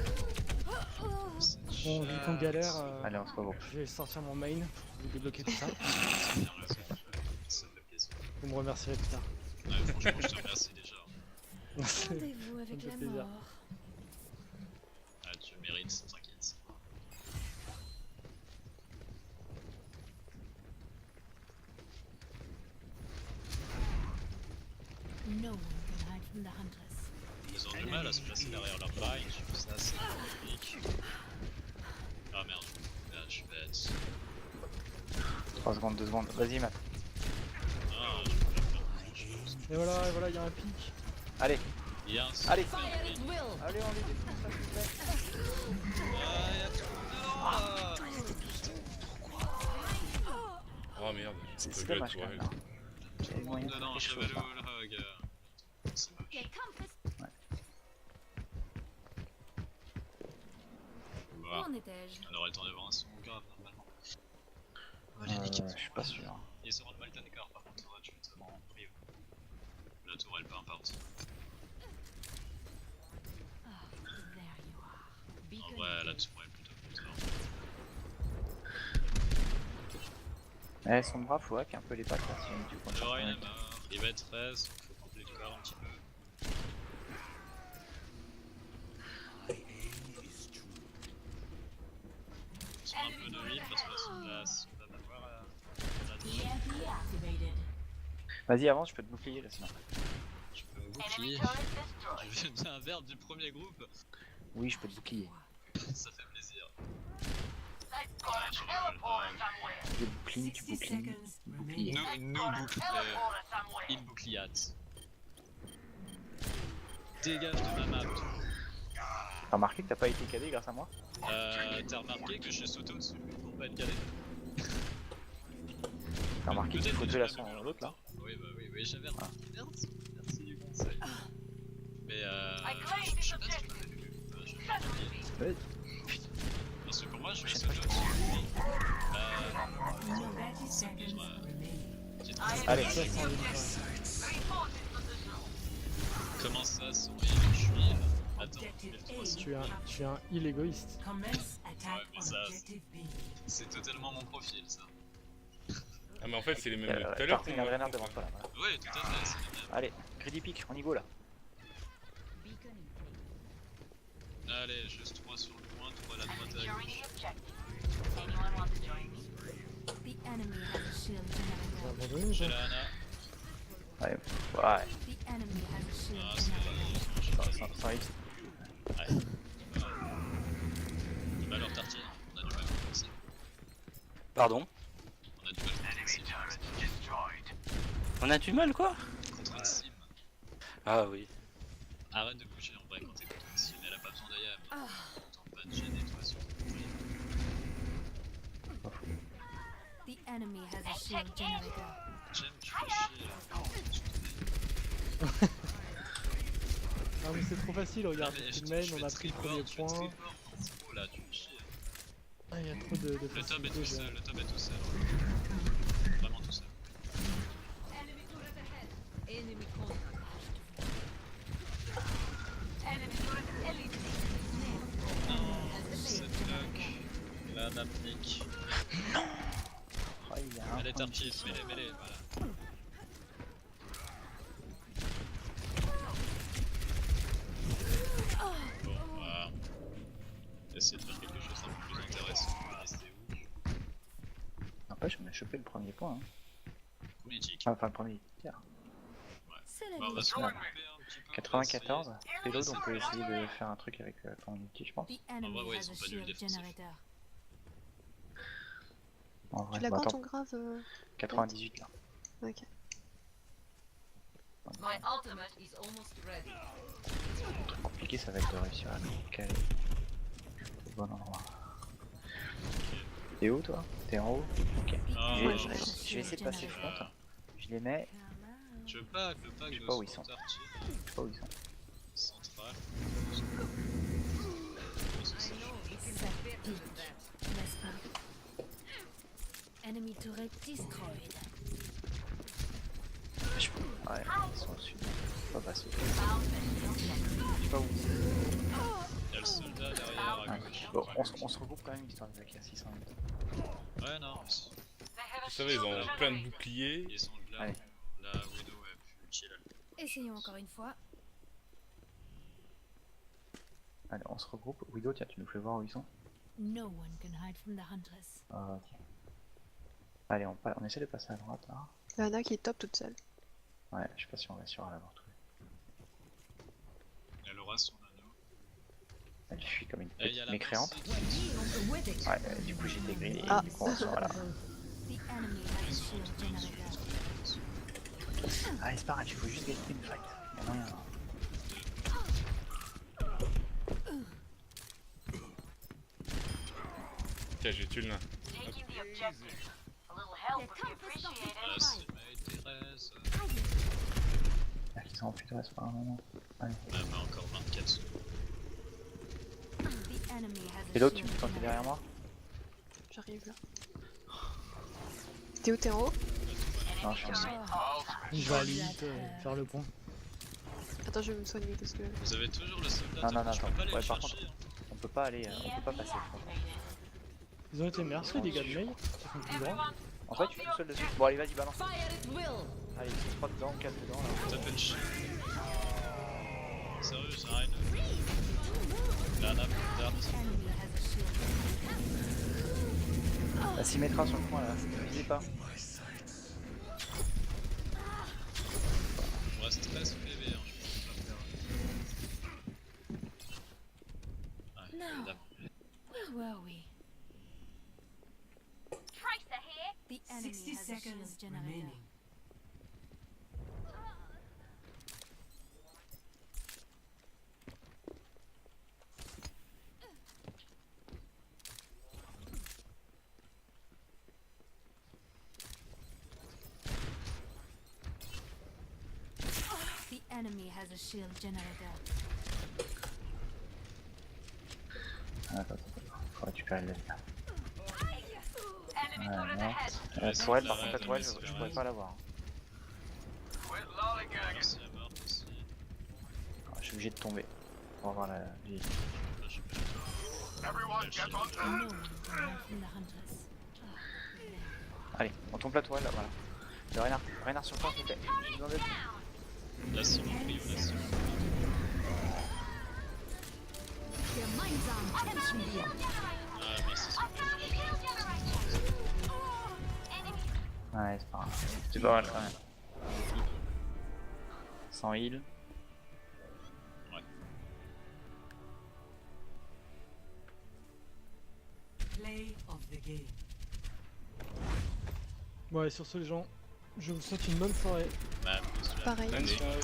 Bon, vu qu'on galère, Allez, on se revoit. je vais sortir mon main pour vous débloquer tout ça. C'est bien raison. Ça fait plaisir. Vous me remercierez plus tard. Ouais, franchement, je te remercie déjà. Rendez-vous avec fait la plaisir. mort. Ah, tu le mérites, t'inquiète. No one can hide from the hunters. Ils ont du mal à se placer derrière leur paille, je trouve ça assez compliqué. Ah merde, là, je suis bête. 3 secondes, 2 secondes. Vas-y, Matt. Ah, je peux pas faire grand-chose. Et voilà, il y a un pic. Allez, Il y a un allez. Fire at will. Allez, on les défonce, ça, s'il vous plaît. Ah, il y a tout dedans là. Oh merde, j'ai C'est pas vu la dommage quand tourelle. même. J'avais moyen de faire Dedans, quelque j'avais chose. le là. hog. C'est moche. Der Kampf ist. Où Bah, en étais-je? on aurait le temps d'avoir un son grave normalement. Je suis pas sûr. Ils seront de Molten Core par contre, tu es vraiment privé. La tourelle peu importe. Ah, there you are. En Beacon vrai, la engaged. tourelle plutôt plus tard. Eh, son bras, faut hack un peu les pattes là, si tu comptes. Le Ryan est mort, il va être 13, il faut camper du corps un petit peu. Ils sont un peu de heal parce que la soudasse va m'avoir la douche. EMP activated. Vas-y, avance, je peux te bouclier là sinon. Je peux me bouclier. Je viens bien un verre du premier groupe. Oui, je peux te bouclier. Ça fait plaisir. Ah, je rigole. Je bouclie, tu 60 bouclies. seconds Bouclier. remaining. Nous boucle. Il boucliate. Dégage de ma map. T'as remarqué que t'as pas été cadé grâce à moi? T'as remarqué que je saute au-dessus pour pas être calé. T'as remarqué qu'il Peut-être faut que de tu la l'as son vu en l'autre là? Oui, bah oui, j'avais remarqué. Merci du conseil. Mais je sais pas si tu l'avais vu. Je vais remarquer. Parce que pour moi, je vais sauter au-dessus de lui. 30 seconds remaining. J'ai Allez. Ça, sans heal, ouais. Comment ça, son heal, je suis heal. Attends, il est 300. Tu es un heal égoïste. Commence attack Ouais, mais on ça- objective B. C'est totalement mon profil, ça. Ah, mais en fait, c'est les mêmes de tout à l'heure. Parti, il y a un draineur devant toi là. Voilà. Ouais, tout à fait, c'est le même. Allez, greedy pick, on y go là. Allez, juste 3 sur le point, 3 à la droite et à la gauche. The enemy has a shield T'as generator. abandonné, J'ai ça la Ana. Ouais, ouais. The enemy has a shield Ah, c'est generator. Sans hit. Ouais. Du mal leur tartine, on a du mal contre Sim. Pardon? On a du mal contre Sim. On a du mal quoi? Contre Sim. Ah oui. Arrête de bouger en vrai quand t'es contre Sim, elle a pas besoin d'IA. T'entends pas de gêner toi sur ton bruit. The enemy has a shield generator. J'aime, tu fais chier là. Ah mais c'est trop facile, regarde, Mais tu je le main, fais on a pris le premier triport, je fais point. triport en trop là, tu fais chier. Ah il y a trop de Le top est facilité. tout seul, le top est tout seul. Vraiment tout seul. Enemy contact. Cette bloc. La napnique. Oh, il y a un Elle est point de tartine, chute. mêlée, voilà. Bon, voilà. Essayer de faire quelque chose d'un peu plus intéressant. Rester où? N'empêche, on a chopé le premier point. Hein. Premier tick. Enfin, le premier tiers. C'est la Bah, on va vie. se regrouper un petit peu. 94. Et l'autre, on peut essayer. essayer de faire un truc avec ton ulti, je pense. The enemy ouais, ils has sont a pas nuls shield défensifs. generator. En vrai, Tu l'as bah, quand attends, ton grave 98 là. Ok. My ultimate is almost ready. Le truc compliqué, ça va être de réussir à le caler au bon endroit. T'es où toi? T'es en haut? Ok. Ah, Je vais- ouais, je vais ouais. je vais essayer de passer front. Je les mets, Je pack Je sais de pas où ils son sont. tartine. je sais pas où ils sont. Central. Less than. Enemy turret destroyed. Je peux... Ouais, ils sont au sud. Je peux pas passer. Je sais pas où. Il y a le soldat derrière à Ouais. gauche. Bon, on se regroupe quand même histoire de vaquer à 600 mètres. Ouais, non. Vous savez, ils ont plein de boucliers. Ils sont là. Allez. La Widow est plus chill. Essayons encore une fois. Allez, on se regroupe. Widow, tiens, tu nous fais voir où ils sont? No one can hide from the hunters. Ok. Allez, on essaie de passer à droite là. Lana qui est top toute seule. Ouais, je sais pas si on va sur à l'avoir trouvé. Elle aura son anneau. Elle fuit comme une Et il y a petite la mécréante. Mercy. Ouais, du coup j'ai été grillé et Ah. du coup on sort là. The enemy has a shield generator. Ah, c'est pas grave, il faut juste gagner une fight. Y'a moyen. Tiens, j'ai tué le nain. Ah, c'est Maï Thérèse. Ah, ils sont en plus de reste par un moment. Allez. Même encore 24 secondes. The enemy has Et a l'autre, tu shield me sens derrière moi? J'arrive là. T'es où? T'es en haut? Non, je suis en dessous. Je vais aller vite faire le point. Attends, je vais me soigner parce que. Vous avez toujours le soldat. Non, non, non, je peux attends. pas aller Ouais, le par chercher. contre, on peut pas aller, on peut pas passer. Ils ont été merci les gars de mail, ils sont plus droits. En fait, je suis tout seul dessus. Bon, allez, vas-y, balance. Fire at will. Allez, 3 dedans, 4 dedans là. Tape and shit. Sérieux, ça arrête. La nappe, dernier. The enemy has a shield generator. La Symmetra sur le point là, visez pas. Il me reste 13 PV, hein, je peux pas faire. Ouais, No. évidemment. Where were we? The enemy 60 has a shield seconds generator. remaining. The enemy has a shield generator. Attends, faut récupérer le level. Ouais, merde. Ouais, Tourelle, c'est par la contre, la reine, tourelle, c'est la je pourrais reine. pas l'avoir. Merci à mort aussi. Ah, je suis obligé de tomber pour avoir la vie. Là, je sais pas. Everyone get on to No one from the hunters. Allez, on tombe la tourelle là, voilà. Le renard sur toi, s'il te plaît. J'ai besoin d'aide. Là, si on prie, on laisse. Their minds are intentionally. Ah, merci. Ouais, c'est pas grave. C'est pas mal quand même. Sans heal. Play of the game. Ouais, sur ce, les gens, je vous souhaite une bonne soirée. Bah, Pareil. Bonne soirée.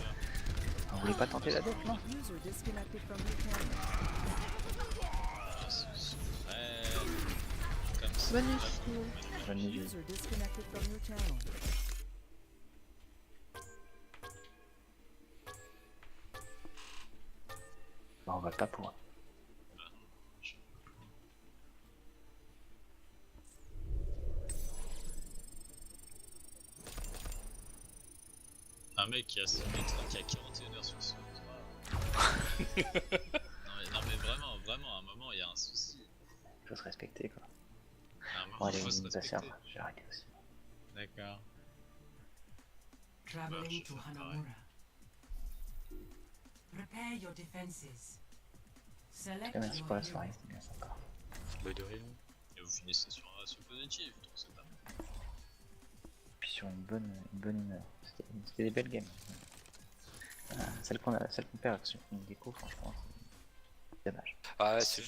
Vous voulez pas tenter la def, non? User disconnected from your channel. comme ça. Bonne nuit tout le monde. Bonne nuit. User disconnected from your channel. Bah, on va pas pour. Un mec qui a 100 mètres, qui a 41 heures sur son non mais vraiment, à un moment il y a un souci. Faut se respecter quoi. À un moment Bon, allez, faut se on nous respecter. asserre. J'ai arrêté aussi. D'accord. Traveling to Bah, je fais pareil. Hanamura. Prepare your defenses. Select Et merci your pour la hero. soirée, c'était bien sympa. Bah de rien. Et vous finissez sur un ratio positif, donc c'est pas mal. Puis sur une bonne humeur. C'était des belles games. Celle qu'on perd avec une déco, franchement, c'est dommage. Ah, c'est